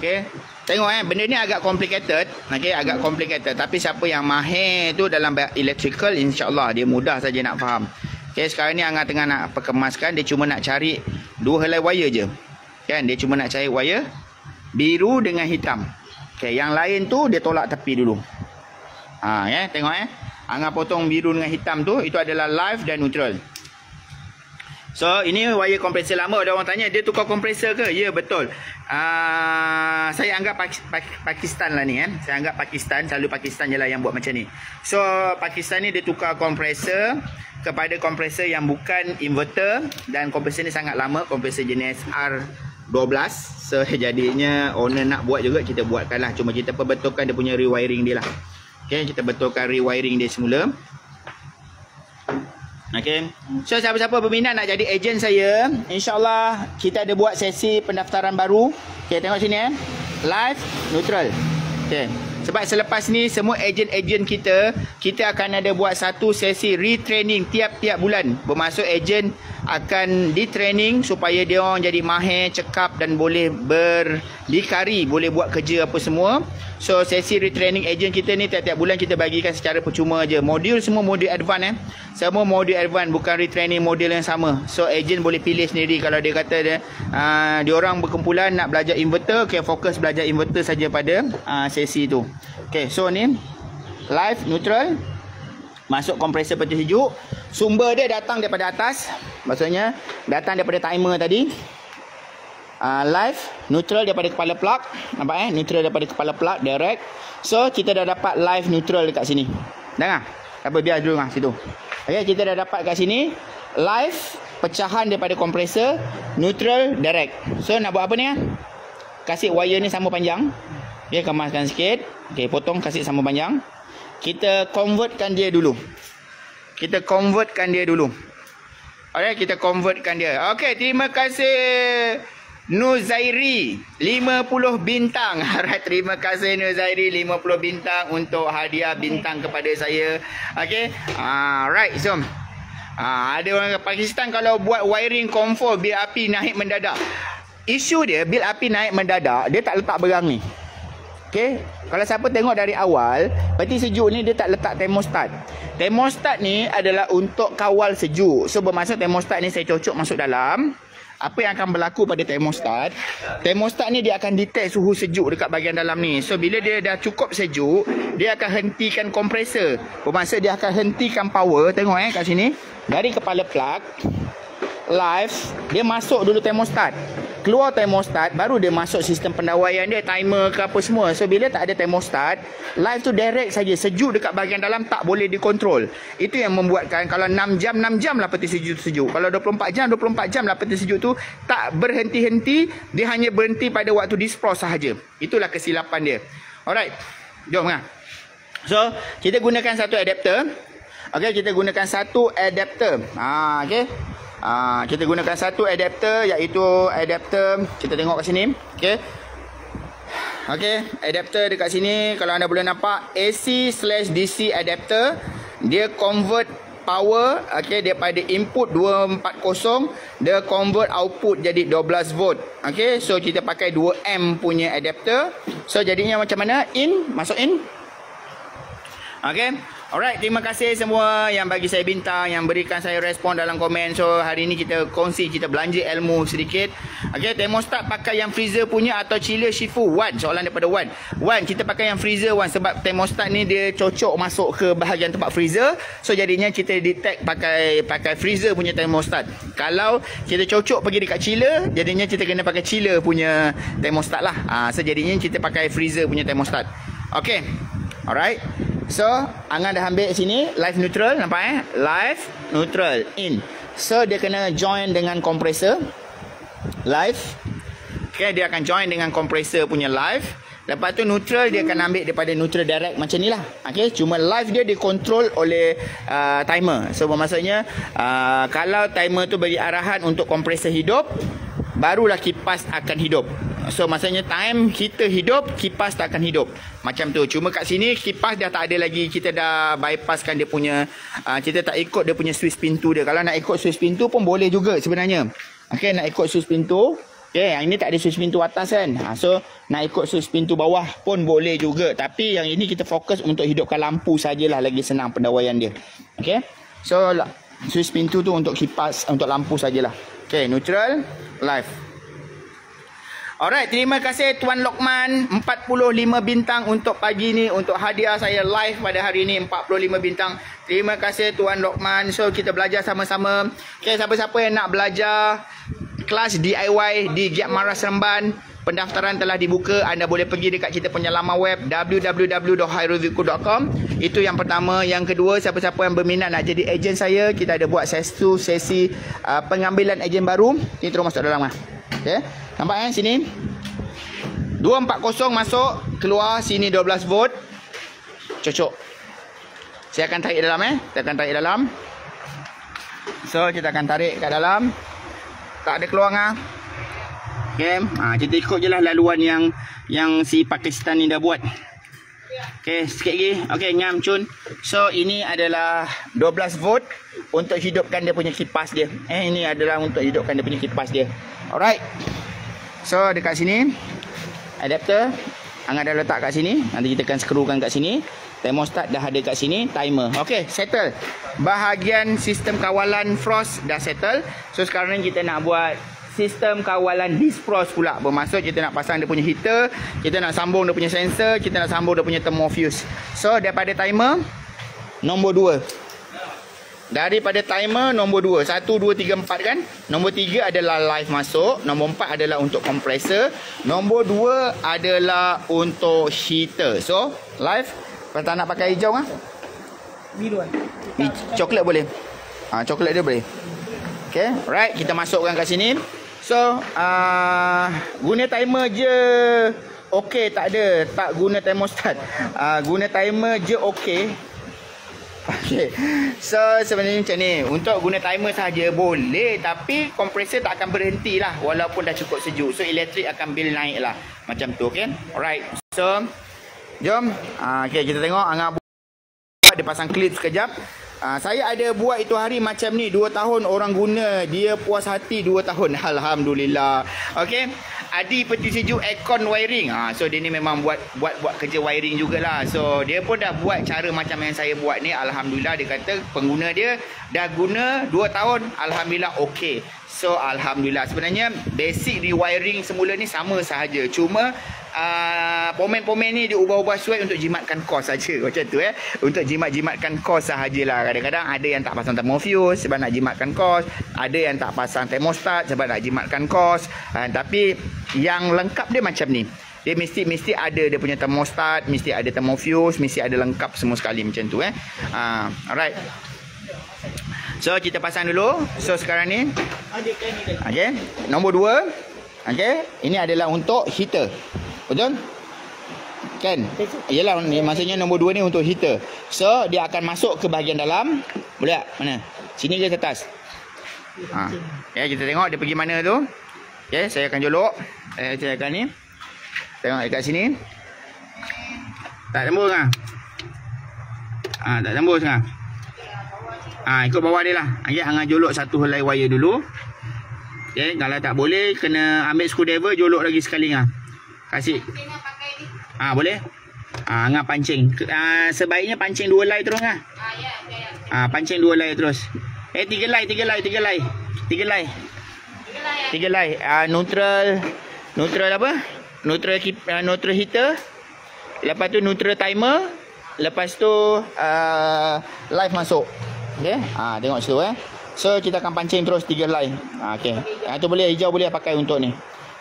Okey. Tengok benda ni agak complicated. Okey, agak complicated. Tapi siapa yang mahir tu dalam electrical, insya-Allah dia mudah saja nak faham. Okey, sekarang ni Angah tengah nak perkemaskan. Dia cuma nak cari 2 helai wire je. Kan, dia cuma nak cari wire biru dengan hitam. Okey, yang lain tu dia tolak tepi dulu. Tengok Angah potong biru dengan hitam tu, itu adalah live dan neutral. So ini wire kompresor lama. Ada orang tanya dia tukar kompresor ke? Ya, betul. Saya anggap Pakistan lah ni kan. Saya anggap Pakistan, selalu Pakistan je lah yang buat macam ni. So Pakistan ni dia tukar kompresor kepada kompresor yang bukan inverter, dan kompresor ni sangat lama, kompresor jenis R12. So jadinya owner nak buat juga, kita buatkan lah. Cuma kita perbetulkan dia punya rewiring dia lah. Okay, kita betulkan rewiring dia semula. Okay. So siapa-siapa berminat nak jadi ejen saya, InsyaAllah kita ada buat sesi pendaftaran baru. Okay, tengok sini live, neutral. Okay. Sebab selepas ni semua ejen-ejen kita akan ada buat satu sesi retraining tiap-tiap bulan. Bermaksud ejen akan di-training supaya dia orang jadi mahir, cekap dan boleh berdikari, boleh buat kerja apa semua. So sesi retraining ejen kita ni tiap-tiap bulan kita bagikan secara percuma je. Modul semua modul advance Semua modul advance, bukan retraining modul yang sama. So ejen boleh pilih sendiri. Kalau dia kata dia orang berkumpulan nak belajar inverter, okay, fokus belajar inverter saja pada sesi tu. Okay, so ni live, neutral, masuk kompresor peti sejuk. Sumber dia datang daripada atas, maksudnya datang daripada timer tadi. Live, neutral daripada kepala plug. Nampak neutral daripada kepala plug direct. So kita dah dapat live neutral dekat sini. Dengar? Apa, biar dulu situ. Okay, kita dah dapat kat sini live pecahan daripada kompresor, neutral direct. So nak buat apa ni? Kasih wire ni sama panjang. Okay, kemaskan sikit. Okay, potong, kasih sama panjang. Kita convertkan dia dulu. Alright, kita convertkan dia. Okay, terima kasih Nuzairi 50 bintang. Alright, terima kasih Nuzairi 50 bintang untuk hadiah bintang kepada saya. Okay. Alright, so ada orang Pakistan kalau buat wiring komfor bil api naik mendadak. Isu dia bil api naik mendadak, dia tak letak berang ni. Okay, kalau siapa tengok dari awal, peti sejuk ni dia tak letak termostat. Termostat ni adalah untuk kawal sejuk. So bermaksud termostat ni saya cocok masuk dalam. Apa yang akan berlaku pada termostat? Termostat ni dia akan detect suhu sejuk dekat bahagian dalam ni. So bila dia dah cukup sejuk, dia akan hentikan kompresor. Bermaksud dia akan hentikan power. Tengok kat sini. Dari kepala plug live, dia masuk dulu termostat. Keluar termostat, baru dia masuk sistem pendawaian dia, timer ke apa semua. So bila tak ada termostat, live tu direct saja, sejuk dekat bahagian dalam tak boleh dikontrol. Itu yang membuatkan kalau 6 jam lah peti sejuk. Kalau 24 jam lah peti sejuk tu tak berhenti-henti, dia hanya berhenti pada waktu dispros sahaja. Itulah kesilapan dia. Alright, jom . So kita gunakan satu adapter. Okay, kita gunakan satu adapter. Okay. Kita gunakan satu adapter, iaitu adapter, kita tengok kat sini. Okay, adapter dekat sini, kalau anda boleh nampak AC/DC adapter. Dia convert power, okay, daripada input 240, dia convert output jadi 12 volt. Okay, so kita pakai 2 amp punya adapter. So jadinya macam mana? Masuk in. Okay. Alright, terima kasih semua yang bagi saya bintang, yang berikan saya respon dalam komen. So hari ni kita kongsi, kita belanja ilmu sedikit. Okay, termostat pakai yang freezer punya atau chiller Shifu? Wan, soalan daripada Wan. Kita pakai yang freezer Wan, sebab termostat ni dia cocok masuk ke bahagian tempat freezer. So jadinya kita detect pakai freezer punya termostat. Kalau kita cocok pergi dekat chiller, jadinya kita kena pakai chiller punya termostat lah. So jadinya kita pakai freezer punya termostat. Okay, alright. So, Angan dah ambil sini live neutral, nampak live neutral in. So dia kena join dengan kompresor live. Okay, dia akan join dengan kompresor punya live. Lepas tu neutral dia akan ambil daripada neutral direct macam ni lah. Okay, cuma live dia dikontrol oleh timer. So bermaksudnya kalau timer tu bagi arahan untuk kompresor hidup, barulah kipas akan hidup. So maksudnya time kita hidup, kipas tak akan hidup. Macam tu. Cuma kat sini kipas dah tak ada lagi. Kita dah bypasskan dia punya, kita tak ikut dia punya switch pintu dia. Kalau nak ikut switch pintu pun boleh juga sebenarnya. Okay, nak ikut switch pintu. Okay, yang ini tak ada switch pintu atas kan. So nak ikut switch pintu bawah pun boleh juga. Tapi yang ini kita fokus untuk hidupkan lampu sajalah, lagi senang pendawaian dia. Okay, so switch pintu tu untuk kipas, untuk lampu sajalah. Okay, neutral, live. Alright, terima kasih Tuan Lokman 45 bintang untuk pagi ni, untuk hadiah saya live pada hari ni 45 bintang. Terima kasih Tuan Lokman. So kita belajar sama-sama. Okay, siapa-siapa yang nak belajar kelas DIY di Giat Mara Seremban, pendaftaran telah dibuka. Anda boleh pergi dekat kita punya laman web www.hairulviku.com. Itu yang pertama. Yang kedua, siapa-siapa yang berminat nak jadi ejen saya, kita ada buat sesi pengambilan ejen baru. Ini terus masuk dalam lah. Okay. Nampak kan sini? 240 masuk, keluar sini 12 vote. Cocok. Saya akan tarik dalam Saya akan tarik dalam. So kita akan tarik kat dalam. Tak ada keluar ngah. Okay. Kita ikut je lah laluan yang si Pakistan ni dah buat. Okay, sikit lagi. Okay, ngam cun. So ini adalah 12 vote untuk hidupkan dia punya kipas dia. Ini adalah untuk hidupkan dia punya kipas dia. Alright. So dekat sini adapter Angah dah letak kat sini. Nanti kita akan skrukan kat sini. Thermostat dah ada kat sini. Timer. Okay, settle. Bahagian sistem kawalan frost dah settle. So sekarang ni kita nak buat sistem kawalan defrost pula. Bermaksud kita nak pasang dia punya heater, kita nak sambung dia punya sensor, kita nak sambung dia punya thermofuse. So daripada timer nombor 2. Daripada timer nombor 2, 1 2 3 4 kan. Nombor 3 adalah live masuk, nombor 4 adalah untuk kompresor, nombor 2 adalah untuk heater. So live. Kalau tak nak pakai hijau Biru coklat boleh. Coklat dia boleh. Okay, right, kita masukkan kat sini. So guna timer je. Okey, tak ada. Tak guna thermostat. Guna timer je okey. Okay. So sebenarnya macam ni. Untuk guna timer saja boleh, tapi kompresor tak akan berhenti lah walaupun dah cukup sejuk. So elektrik akan bil naik lah. Macam tu, okay. Alright. So jom. Okay, kita tengok Angah buat. Dia pasang klip sekejap. Saya ada buat itu hari macam ni 2 tahun orang guna, dia puas hati 2 tahun. Alhamdulillah. Okey. Adi peti sejuk aircon wiring. So dia ni memang buat kerja wiring jugalah. So dia pun dah buat cara macam yang saya buat ni. Alhamdulillah, dia kata pengguna dia dah guna 2 tahun. Alhamdulillah okey. So alhamdulillah. Sebenarnya basic rewiring semula ni sama sahaja. Cuma pomen-pomen ni diubah-ubah sesuai untuk jimatkan kos saja. Macam tu untuk jimatkan kos sahajalah. Kadang-kadang ada yang tak pasang thermofuse sebab nak jimatkan kos, ada yang tak pasang thermostat sebab nak jimatkan kos. Tapi yang lengkap dia macam ni. Dia mesti ada dia punya thermostat, mesti ada thermofuse, mesti ada lengkap semua sekali macam tu alright. So kita pasang dulu. So sekarang ni okey, nombor 2. Okey, ini adalah untuk heater. Betul? Kan? Yalah, maksudnya nombor 2 ni untuk heater. So dia akan masuk ke bahagian dalam. Boleh tak? Mana? Sini ke atas? Ya, kita tengok dia pergi mana tu. Okey, saya akan jolok. Saya akan ni. Tengok dekat sini. Tak tembus kan? Tak tembus kan? Ikut bawah dia lah. Okey, Angah jolok satu helai wire dulu. Okey, kalau tak boleh kena ambil screwdriver, jolok lagi sekali ngah. Kasih. Boleh? Angah pancing. Sebaiknya pancing 2 helai terus ngah. Pancing 2 helai terus. 3 helai. 3 helai. Neutral apa? Neutral heater. Lepas tu neutral timer. Lepas tu live masuk. Okey. Tengok situ So kita akan pancing terus 3 helai. Okey. Tu boleh, hijau boleh pakai untuk ni.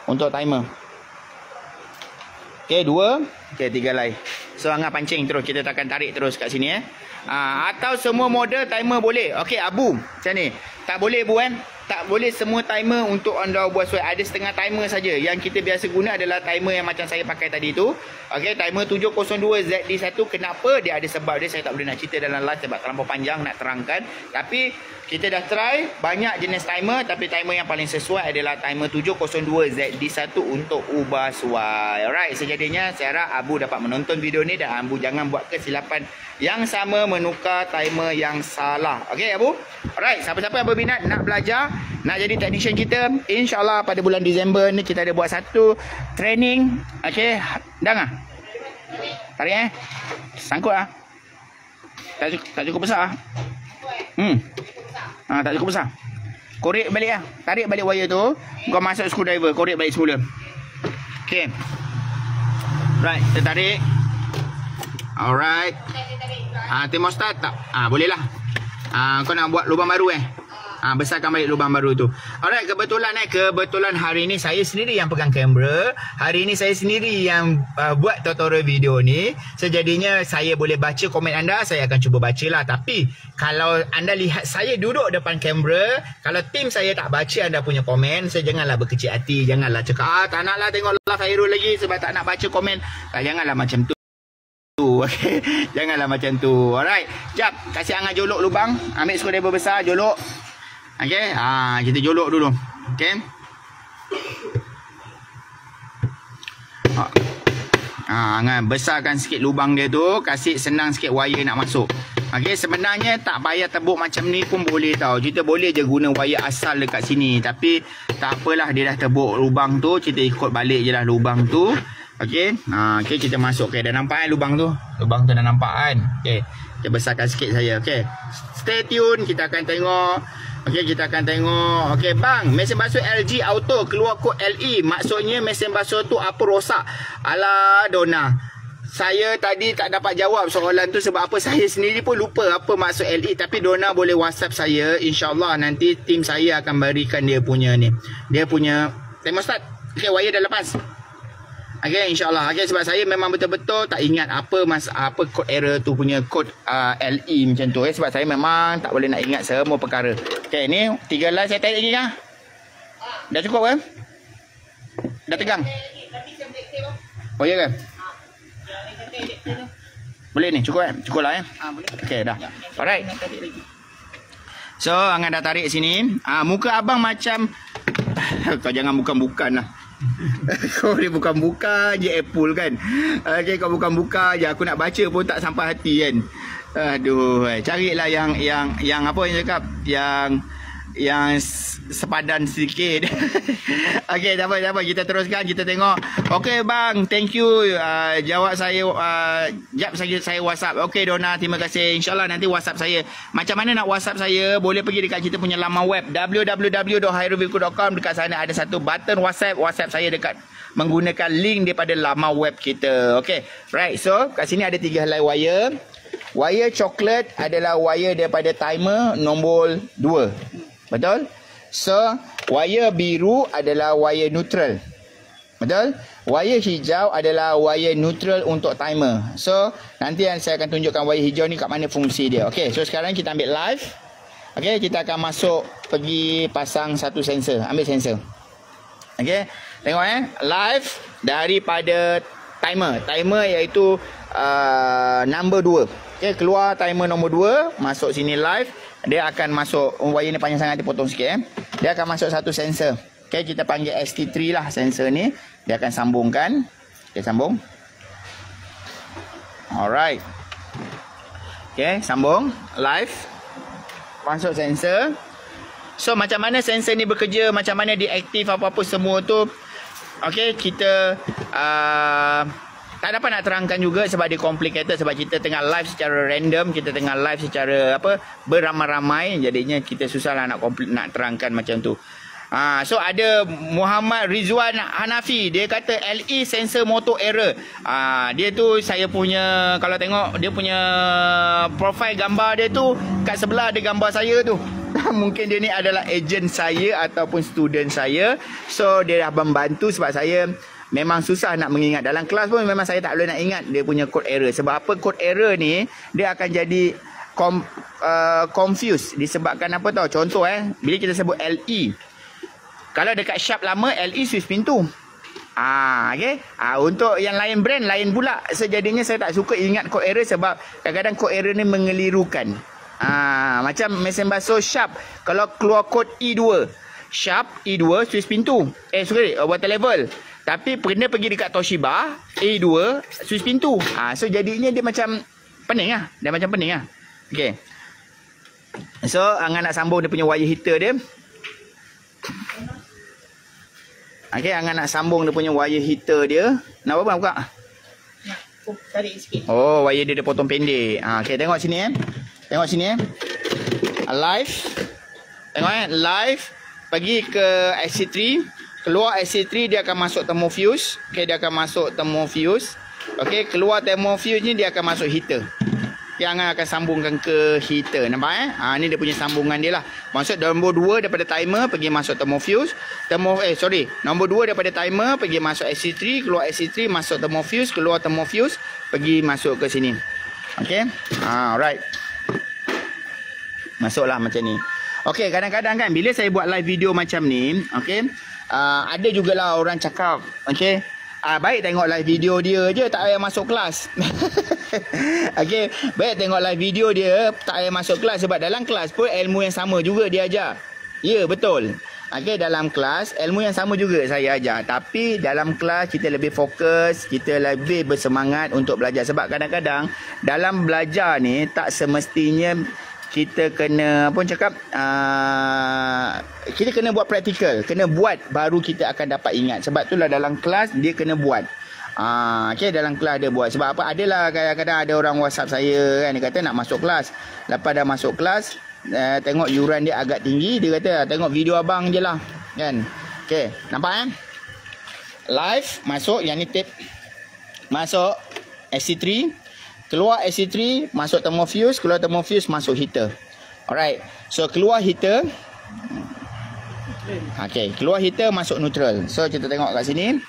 Untuk timer. Okey, 2. Okey, 3 helai. So Angah pancing terus, kita akan tarik terus kat sini atau semua model timer boleh. Okey, abu macam ni. Tak boleh bu tak boleh semua timer untuk anda buat sesuai. Ada setengah timer saja. Yang kita biasa guna adalah timer yang macam saya pakai tadi tu. Okey, timer 702 ZD1. Kenapa? Dia ada sebab dia. Saya tak boleh nak cerita dalam live sebab terlampau panjang nak terangkan. Tapi kita dah try banyak jenis timer, tapi timer yang paling sesuai adalah timer 702 ZD1 untuk ubah suai. Alright, sejadinya saya harap Abu dapat menonton video ni dan Abu jangan buat kesilapan yang sama menukar timer yang salah. Okey Abu? Alright, siapa-siapa yang berminat nak belajar, nak jadi technician kita, insya-Allah pada bulan Disember ni kita ada buat satu training. Okey, dah tarik sangkut tak cukup besar tak cukup besar. Korek balik tarik balik wire tu, kau masuk screwdriver, korek balik semula. Okey. Right, kita tarik. Alright. Thermostat tak? Boleh lah. Kau nak buat lubang baru besarkan balik lubang baru tu. Alright, kebetulan hari ni saya sendiri yang pegang kamera. Hari ni saya sendiri yang buat tutorial video ni. Sejadinya saya boleh baca komen anda, saya akan cuba bacalah. Tapi kalau anda lihat saya duduk depan kamera, kalau tim saya tak baca anda punya komen, saya janganlah berkecil hati, janganlah cakap tak naklah tengok live Hairul lagi sebab tak nak baca komen. Janganlah macam tu. Okay. Janganlah macam tu. Alright, jap, kasih Angah jolok lubang. Ambil screwdriver besar, jolok. Okay, kita jolok dulu. Okay. Angah besarkan sikit lubang dia tu, kasih senang sikit wire nak masuk. Okay, sebenarnya tak payah tebuk macam ni pun boleh tau. Kita boleh je guna wire asal dekat sini. Tapi tak apalah, dia dah tebuk lubang tu, kita ikut balik je lah lubang tu. Okay, okay, kita masuk. Okay, dah nampak kan lubang tu? Lubang tu dah nampak kan? Okay, kita besarkan sikit saya. Okay, stay tune, kita akan tengok. Okay, kita akan tengok. Okay, bang, mesin basuh LG Auto keluar kod LE. Maksudnya mesin basuh tu apa rosak? Alah, Dona, saya tadi tak dapat jawab soalan tu sebab apa, saya sendiri pun lupa apa maksud LE. Tapi Dona boleh WhatsApp saya. InsyaAllah nanti tim saya akan berikan dia punya ni, dia punya thermostat. Okay, wire dah lepas. Okay, insyaAllah. Okay, sebab saya memang betul-betul tak ingat apa kod error tu punya kod LE macam tu. Sebab saya memang tak boleh nak ingat semua perkara. Okay, ni 3 line saya tarik lagi kah? Dah cukup kan? Dah tegang? Oh, ya kan? Boleh ni, cukup kan? Cukup lah Boleh. Okay, dah. Alright. So, Angah dah tarik sini. Muka abang macam kau jangan bukan-bukan lah. Kau ni bukan-bukan je Apple kan. Okay, kau bukan-bukan je. Aku nak baca pun tak sampai hati kan. Aduh, carilah yang apa yang cakap, yang sepadan sedikit. Okay, tak apa, kita teruskan, kita tengok. Okay bang, thank you. Jawab saya, jap saya WhatsApp. Okay Dona, terima kasih. InsyaAllah nanti WhatsApp saya. Macam mana nak WhatsApp saya? Boleh pergi dekat kita punya laman web www.hairulvilku.com. Dekat sana ada satu button WhatsApp. WhatsApp saya dekat menggunakan link daripada laman web kita. Okay, right. So kat sini ada 3 helai wire. Wire coklat adalah wire daripada timer nombor 2. Betul? So, wire biru adalah wire neutral. Betul? Wire hijau adalah wire neutral untuk timer. So, nanti saya akan tunjukkan wire hijau ni kat mana fungsi dia. Okey, so sekarang kita ambil live. Okey, kita akan masuk pergi pasang satu sensor. Ambil sensor. Okey, tengok live daripada timer. Timer iaitu number 2. Okey, keluar timer nombor 2, masuk sini live. Dia akan masuk, wire ni panjang sangat, dia potong sikit Dia akan masuk satu sensor. Okay, kita panggil ST3 lah sensor ni. Dia akan sambungkan. Okay, sambung. Alright. Okay, sambung. Live. Masuk sensor. So, macam mana sensor ni bekerja, macam mana dia aktif, apa-apa semua tu. Okay, kita tak dapat nak terangkan juga sebab dia complicated, sebab kita tengah live secara random, kita tengah live secara beramai-ramai, jadinya kita susahlah nak terangkan macam tu. So ada Muhammad Rizwan Hanafi, dia kata LE sensor motor error. Dia tu saya punya, kalau tengok dia punya profile gambar dia tu, kat sebelah ada gambar saya tu. Mungkin dia ni adalah ejen saya ataupun student saya. So dia dah membantu sebab saya memang susah nak mengingat. Dalam kelas pun memang saya tak boleh nak ingat dia punya code error. Sebab apa, code error ni dia akan jadi confused. Disebabkan apa tau? Contoh bila kita sebut LE, kalau dekat Sharp lama, LE switch pintu. Okay. Untuk yang lain brand lain pula. Sejadinya saya tak suka ingat code error sebab kadang-kadang code error ni mengelirukan. Macam mesin basuh Sharp, kalau keluar kod E2, Sharp E2 switch pintu. Water level. Tapi pernah pergi dekat Toshiba A2 switch pintu. So jadinya dia macam pening lah. Dia macam pening lah. Okay. So Angah nak sambung dia punya wire heater dia. Okay, Angah nak sambung dia punya wire heater dia. Nak apa bang buka? Tarik sikit. Oh, wire dia potong pendek. Okay, tengok sini Tengok sini live. Tengok live. Pergi ke SC3. Keluar SC3, dia akan masuk thermofuse. Okay, dia akan masuk thermofuse. Okey, keluar thermofuse ni dia akan masuk heater. Yang akan sambungkan ke heater. Nampak ni dia punya sambungan dia lah. Maksud nombor 2 daripada timer pergi masuk thermofuse. Nombor 2 daripada timer pergi masuk SC3, keluar SC3 masuk thermofuse, keluar thermofuse pergi masuk ke sini. Okey. Alright. Masuklah macam ni. Okey, kadang-kadang kan bila saya buat live video macam ni, okey, ada jugalah orang cakap, okey, baik tengok live video dia je, tak payah masuk kelas. Okey, baik tengok live video dia, tak payah masuk kelas, sebab dalam kelas pun ilmu yang sama juga dia ajar. Ya, betul. Okey, dalam kelas ilmu yang sama juga saya ajar, tapi dalam kelas kita lebih fokus, kita lebih bersemangat untuk belajar. Sebab kadang-kadang dalam belajar ni tak semestinya kita kena kita kena buat praktikal, kena buat baru kita akan dapat ingat. Sebab itulah dalam kelas dia kena buat. Okey, dalam kelas dia buat. Sebab apa, adalah kadang-kadang ada orang WhatsApp saya kan, dia kata nak masuk kelas. Lepas dah masuk kelas, tengok yuran dia agak tinggi, dia kata tengok video abang je lah kan. Okey, nampak live masuk, yang ni tape masuk SC3, keluar SC3 masuk thermofuse, keluar thermofuse masuk heater. Alright, so keluar heater, okey, keluar heater masuk neutral. So kita tengok kat sini.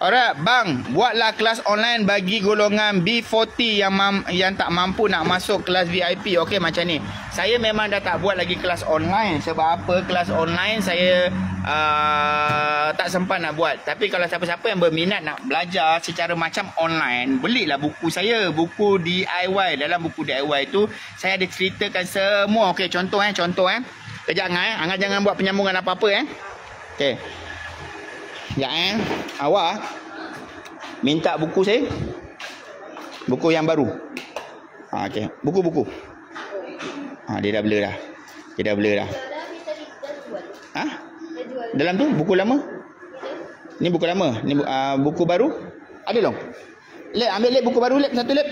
Alright, bang, buatlah kelas online bagi golongan B40 yang tak mampu nak masuk kelas VIP. Okey, macam ni. Saya memang dah tak buat lagi kelas online. Sebab apa? Kelas online saya tak sempat nak buat. Tapi kalau siapa-siapa yang berminat nak belajar secara macam online, belilah buku saya, buku DIY. Dalam buku DIY tu saya ada ceritakan semua. Okey, contoh. Kejap Angah jangan buat penyambungan apa-apa Okey. Ya awak minta buku saya, buku yang baru. Okey, buku. Dia dah blur dah. Dalam tu buku lama. Ni buku lama. Ni buku baru. Ada dong. Ambil buku baru satu lep.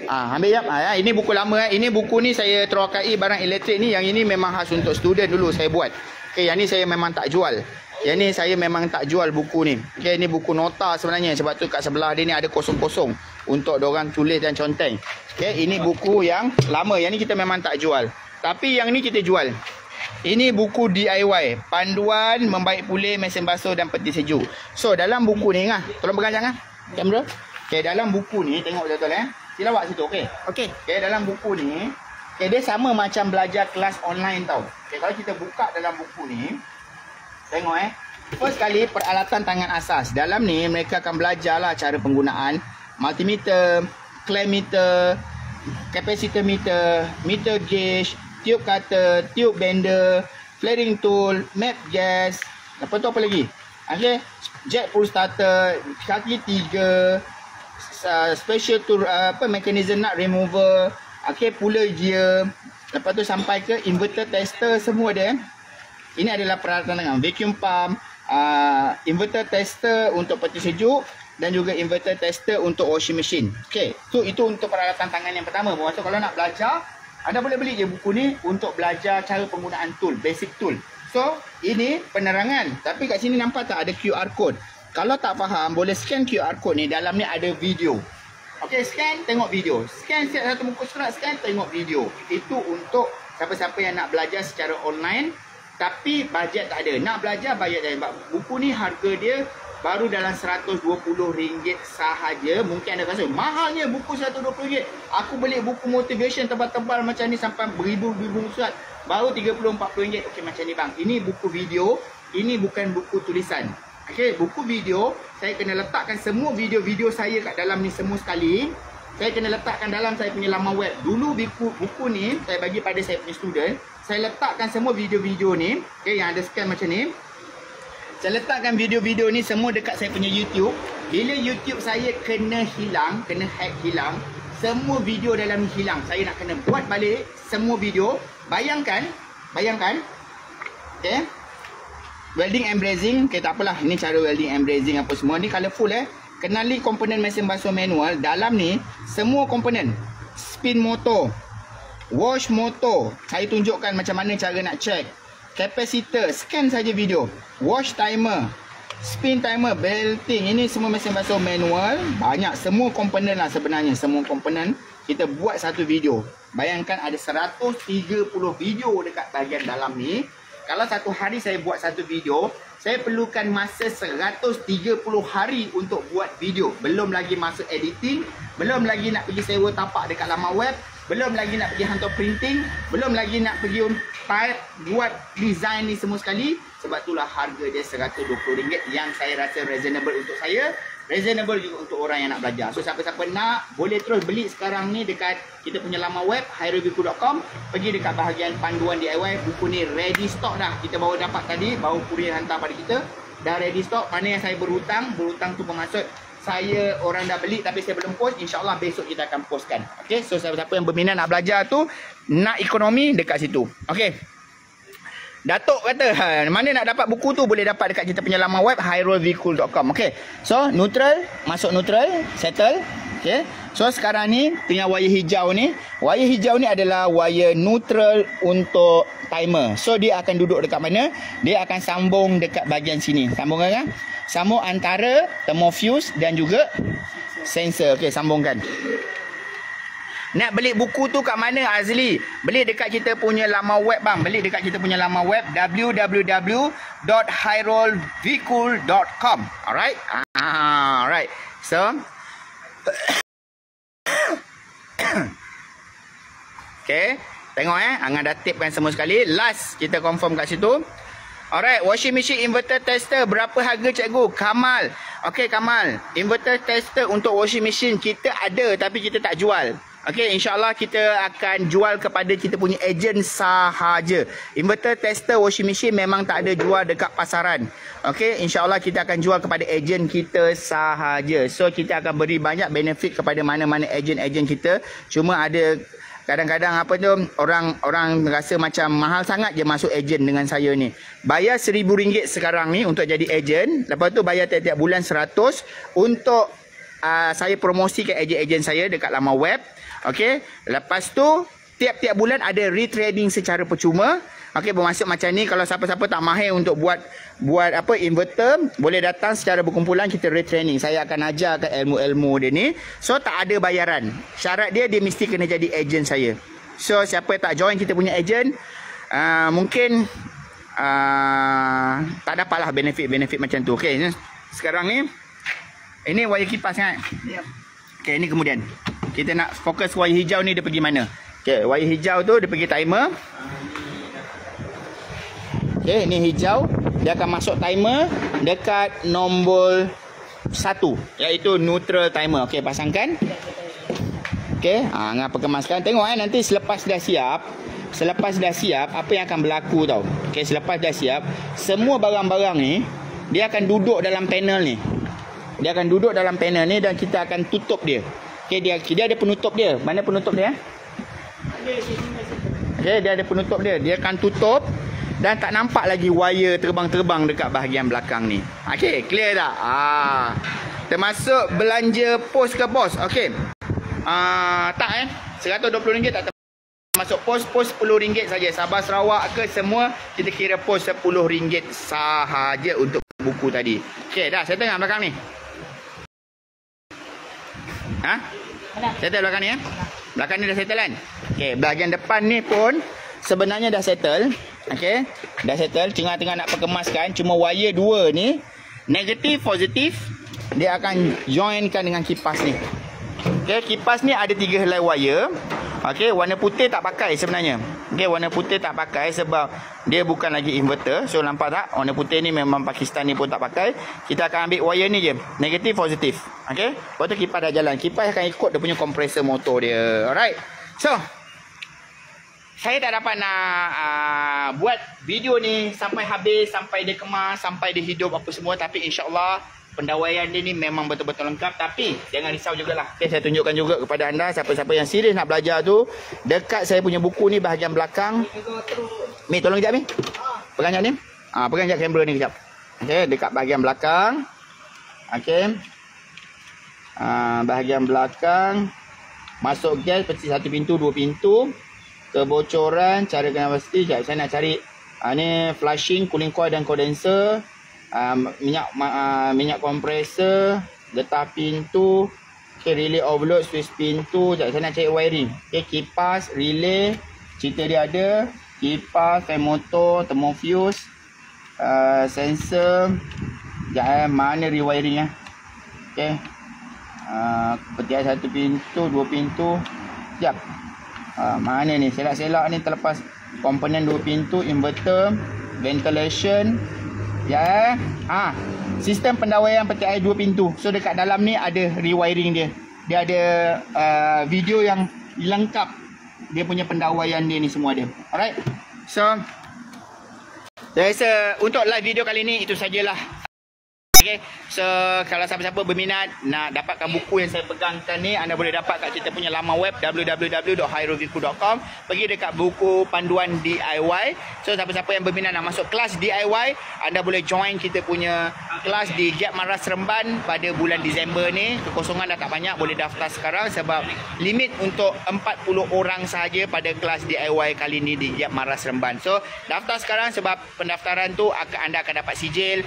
Ambil jap. Ini buku lama Ini buku ni saya terokai barang elektrik ni. Yang ini memang khas untuk student dulu saya buat. Okey, yang ni saya memang tak jual. Yang ni saya memang tak jual buku ni. Okey, ni buku nota sebenarnya. Sebab tu kat sebelah dia ni ada kosong-kosong untuk diorang tulis dan conteng. Okey, ini buku yang lama. Yang ni kita memang tak jual. Tapi yang ni kita jual. Ini buku DIY, panduan membaik pulih mesin basuh dan peti sejuk. So dalam buku ni tolong pegang jangan kamera. Okey, dalam buku ni tengok betul Sila awak situ, okey. Okey, dalam buku ni dia sama macam belajar kelas online tau. Okey, kalau kita buka dalam buku ni, tengok first kali peralatan tangan asas. Dalam ni mereka akan belajarlah cara penggunaan multimeter, clamp meter, capacitor meter, meter gauge, tube cutter, tube bender, flaring tool, map gas. Lepas tu apa lagi? Okey, jet pull starter, kaki 3, special tool, mechanism nut remover, okey, puller gear. Lepas tu sampai ke inverter tester, semua ada Ini adalah peralatan tangan. Vacuum pump, inverter tester untuk peti sejuk dan juga inverter tester untuk washing machine. Okey, so itu untuk peralatan tangan yang pertama. Maksud kalau nak belajar, anda boleh beli je buku ni untuk belajar cara penggunaan tool, basic tool. So, ini penerangan. Tapi kat sini nampak tak ada QR code. Kalau tak faham, boleh scan QR code ni. Dalam ni ada video. Okey, scan, tengok video. Scan satu muka surat, scan, tengok video. Itu untuk siapa-siapa yang nak belajar secara online tapi bajet tak ada. Nak belajar bajet tak ada. Buku ni harga dia baru dalam RM120 sahaja. Mungkin anda rasa mahalnya buku RM120. Aku beli buku motivation tebal-tebal macam ni sampai beribu-ribu surat baru RM30-40. Okey, macam ni bang. Ini buku video, ini bukan buku tulisan. Okey, buku video saya kena letakkan semua video-video saya kat dalam ni semua sekali. Saya kena letakkan dalam saya punya laman web. Dulu buku ni saya bagi pada saya punya student. Saya letakkan semua video-video ni, okay, yang ada scan macam ni. Saya letakkan video-video ni semua dekat saya punya YouTube. Bila YouTube saya kena hilang, kena hack hilang, semua video dalam ni hilang. Saya nak kena buat balik semua video. Bayangkan, okay, welding and brazing, okay, tak apalah. Ini cara welding and brazing apa semua. Ni colourful Kenali komponen mesin basuh manual. Dalam ni semua komponen. Spin motor, wash motor, saya tunjukkan macam mana cara nak check. Capacitor, scan saja video. Wash timer, spin timer, belting, ini semua mesin basuh manual. Banyak, semua komponen lah sebenarnya. Semua komponen kita buat satu video. Bayangkan ada 130 video dekat bahagian dalam ni. Kalau satu hari saya buat satu video, saya perlukan masa 130 hari untuk buat video. Belum lagi masa editing, belum lagi nak pergi sewa tapak dekat laman web, belum lagi nak pergi hantar printing, belum lagi nak pergi type, buat design ni semua sekali. Sebab itulah harga dia RM120 yang saya rasa reasonable untuk saya, reasonable juga untuk orang yang nak belajar. So siapa-siapa nak, boleh terus beli sekarang ni dekat kita punya laman web hairoviku.com. Pergi dekat bahagian panduan DIY, buku ni ready stock dah. Kita baru dapat tadi, baru kurier hantar pada kita. Dah ready stock. Mana yang saya berhutang tu bermaksud saya orang dah beli tapi saya belum post. InsyaAllah besok kita akan postkan. Okay, so siapa-siapa yang berminat nak belajar tu, nak ekonomi, dekat situ. Okay, Datuk kata, mana nak dapat buku tu, boleh dapat dekat kita punya laman web hairoviku.com. Okay, so neutral, masuk neutral, settle. Okay, so sekarang ni tinggal wire hijau ni. Wire hijau ni adalah wire neutral untuk timer. So dia akan duduk dekat mana? Dia akan sambung dekat bahagian sini. Sambungkan kan? Sambung antara thermofuse dan juga sensor. Okey, sambungkan. Nak beli buku tu kat mana Azli? Beli dekat kita punya laman web bang. Beli dekat kita punya laman web www.hairoviku.com. Alright? Alright. So okay, tengok Angan dah tipkan semua sekali. Last kita confirm kat situ. Alright, washing machine inverter tester berapa harga cikgu? Kamal. Okay Kamal, inverter tester untuk washing machine kita ada tapi kita tak jual. Okay, insyaAllah kita akan jual kepada kita punya ejen sahaja. Inverter tester washing machine memang tak ada jual dekat pasaran. Okay, insyaAllah kita akan jual kepada ejen kita sahaja. So kita akan beri banyak benefit kepada mana-mana ejen-ejen kita. Cuma ada kadang-kadang apa tu, orang rasa macam mahal sangat je masuk ejen dengan saya ni. Bayar RM1,000 sekarang ni untuk jadi ejen. Lepas tu bayar tiap-tiap bulan 100 untuk saya promosikan ejen-ejen saya dekat laman web. Okey, lepas tu tiap-tiap bulan ada retraining secara percuma. Okey, bermaksud macam ni, kalau siapa-siapa tak mahir untuk buat apa inverter, boleh datang secara berkumpulan kita retraining. Saya akan ajarkan ilmu-ilmu dia ni. So tak ada bayaran. Syarat dia mesti kena jadi ejen saya. So siapa tak join kita punya ejen, mungkin tak dapatlah benefit-benefit macam tu. Okey, sekarang ni ini wire kipas kan? Yep. Okey, ini kemudian kita nak fokus wire hijau ni dia pergi mana? Okey, wire hijau tu dia pergi timer. Okey, ini hijau, dia akan masuk timer dekat nombor 1 iaitu neutral timer. Okey, pasangkan. Okey, ngapa kemaskan? Tengok nanti selepas dah siap apa yang akan berlaku tau. Okey, selepas dah siap, semua barang-barang ni dia akan duduk dalam panel ni. Dia akan duduk dalam panel ni dan kita akan tutup dia. Okey, dia ada penutup dia. Mana penutup dia? Okey, dia ada penutup dia. Dia akan tutup dan tak nampak lagi wire terbang-terbang dekat bahagian belakang ni. Okey, clear tak? Termasuk belanja pos ke bos? Okey. Tak RM120 tak termasuk pos RM10 saja. Sabah Sarawak ke semua kita kira pos RM10 sahaja untuk buku tadi. Okey, dah settle kan belakang ni? Settle belakang ni Belakang ni dah settle kan? Okey, bahagian depan ni pun sebenarnya dah settle. Okey, dah settle. Tengah-tengah nak perkemaskan. Cuma wire 2 ni negatif, positif, dia akan joinkan dengan kipas ni. Okey, kipas ni ada 3 helai wire. Okey, warna putih tak pakai sebenarnya. Okey, warna putih tak pakai sebab dia bukan lagi inverter. So nampak tak? Warna putih ni memang Pakistan ni pun tak pakai. Kita akan ambil wire ni je. Negatif, positif. Okey. Lepas tu kipas dah jalan. Kipas akan ikut dia punya kompresor motor dia. Alright. So, saya tak dapat nak buat video ni sampai habis, sampai dia kemas, sampai dia hidup apa semua. Tapi insyaAllah pendawaian dia ni memang betul-betul lengkap. Tapi jangan risau jugalah. Okay, saya tunjukkan juga kepada anda, siapa-siapa yang serius nak belajar tu, dekat saya punya buku ni bahagian belakang. Mi, tolong kejap Mi. Pegang kejap ni. Pegang kejap kamera ni kejap. Okay, dekat bahagian belakang. Okay. Bahagian belakang. Masuk gas, peti 1 pintu, 2 pintu. Kebocoran, cara kena pasti. Sekejap, saya nak cari. Ni flushing, cooling coil dan condenser. minyak kompresor, getah pintu, okay, relay overload, switch pintu. Sekejap, saya nak cari wiring. Okay, kipas, relay, cerita dia ada. Kipas, fan motor, thermofuse, sensor. Sekejap, mana rewiring okay. Petiak satu pintu, dua pintu. Sekejap, mana ni, selak-selak ni terlepas. Komponen dua pintu, inverter, ventilation. Ya, sistem pendawaian peti air dua pintu. So dekat dalam ni ada rewiring dia. Dia ada video yang lengkap dia punya pendawaian dia ni semua ada. Alright. So saya rasa untuk live video kali ni itu sajalah. Okay. So kalau siapa-siapa berminat nak dapatkan buku yang saya pegangkan ni, anda boleh dapat kat kita punya laman web www.hairoviku.com. Pergi dekat buku panduan DIY. So siapa-siapa yang berminat nak masuk kelas DIY, anda boleh join kita punya kelas di Giap Mara Seremban pada bulan Disember ni. Kekosongan dah tak banyak, boleh daftar sekarang sebab limit untuk 40 orang sahaja pada kelas DIY kali ni di Giap Mara Seremban. So daftar sekarang sebab pendaftaran tu anda akan dapat sijil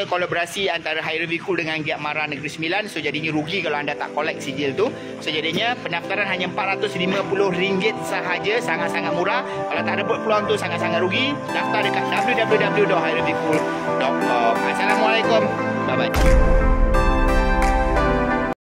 kolaborasi antara Hairoviku dengan Giap Mara Negeri Sembilan. So jadinya rugi kalau anda tak collect sijil tu. So jadinya pendaftaran hanya RM450 sahaja, sangat-sangat murah. Kalau tak rebut peluang tu sangat-sangat rugi. Daftar dekat www.hairoviku.com. Assalamualaikum. Bye bye.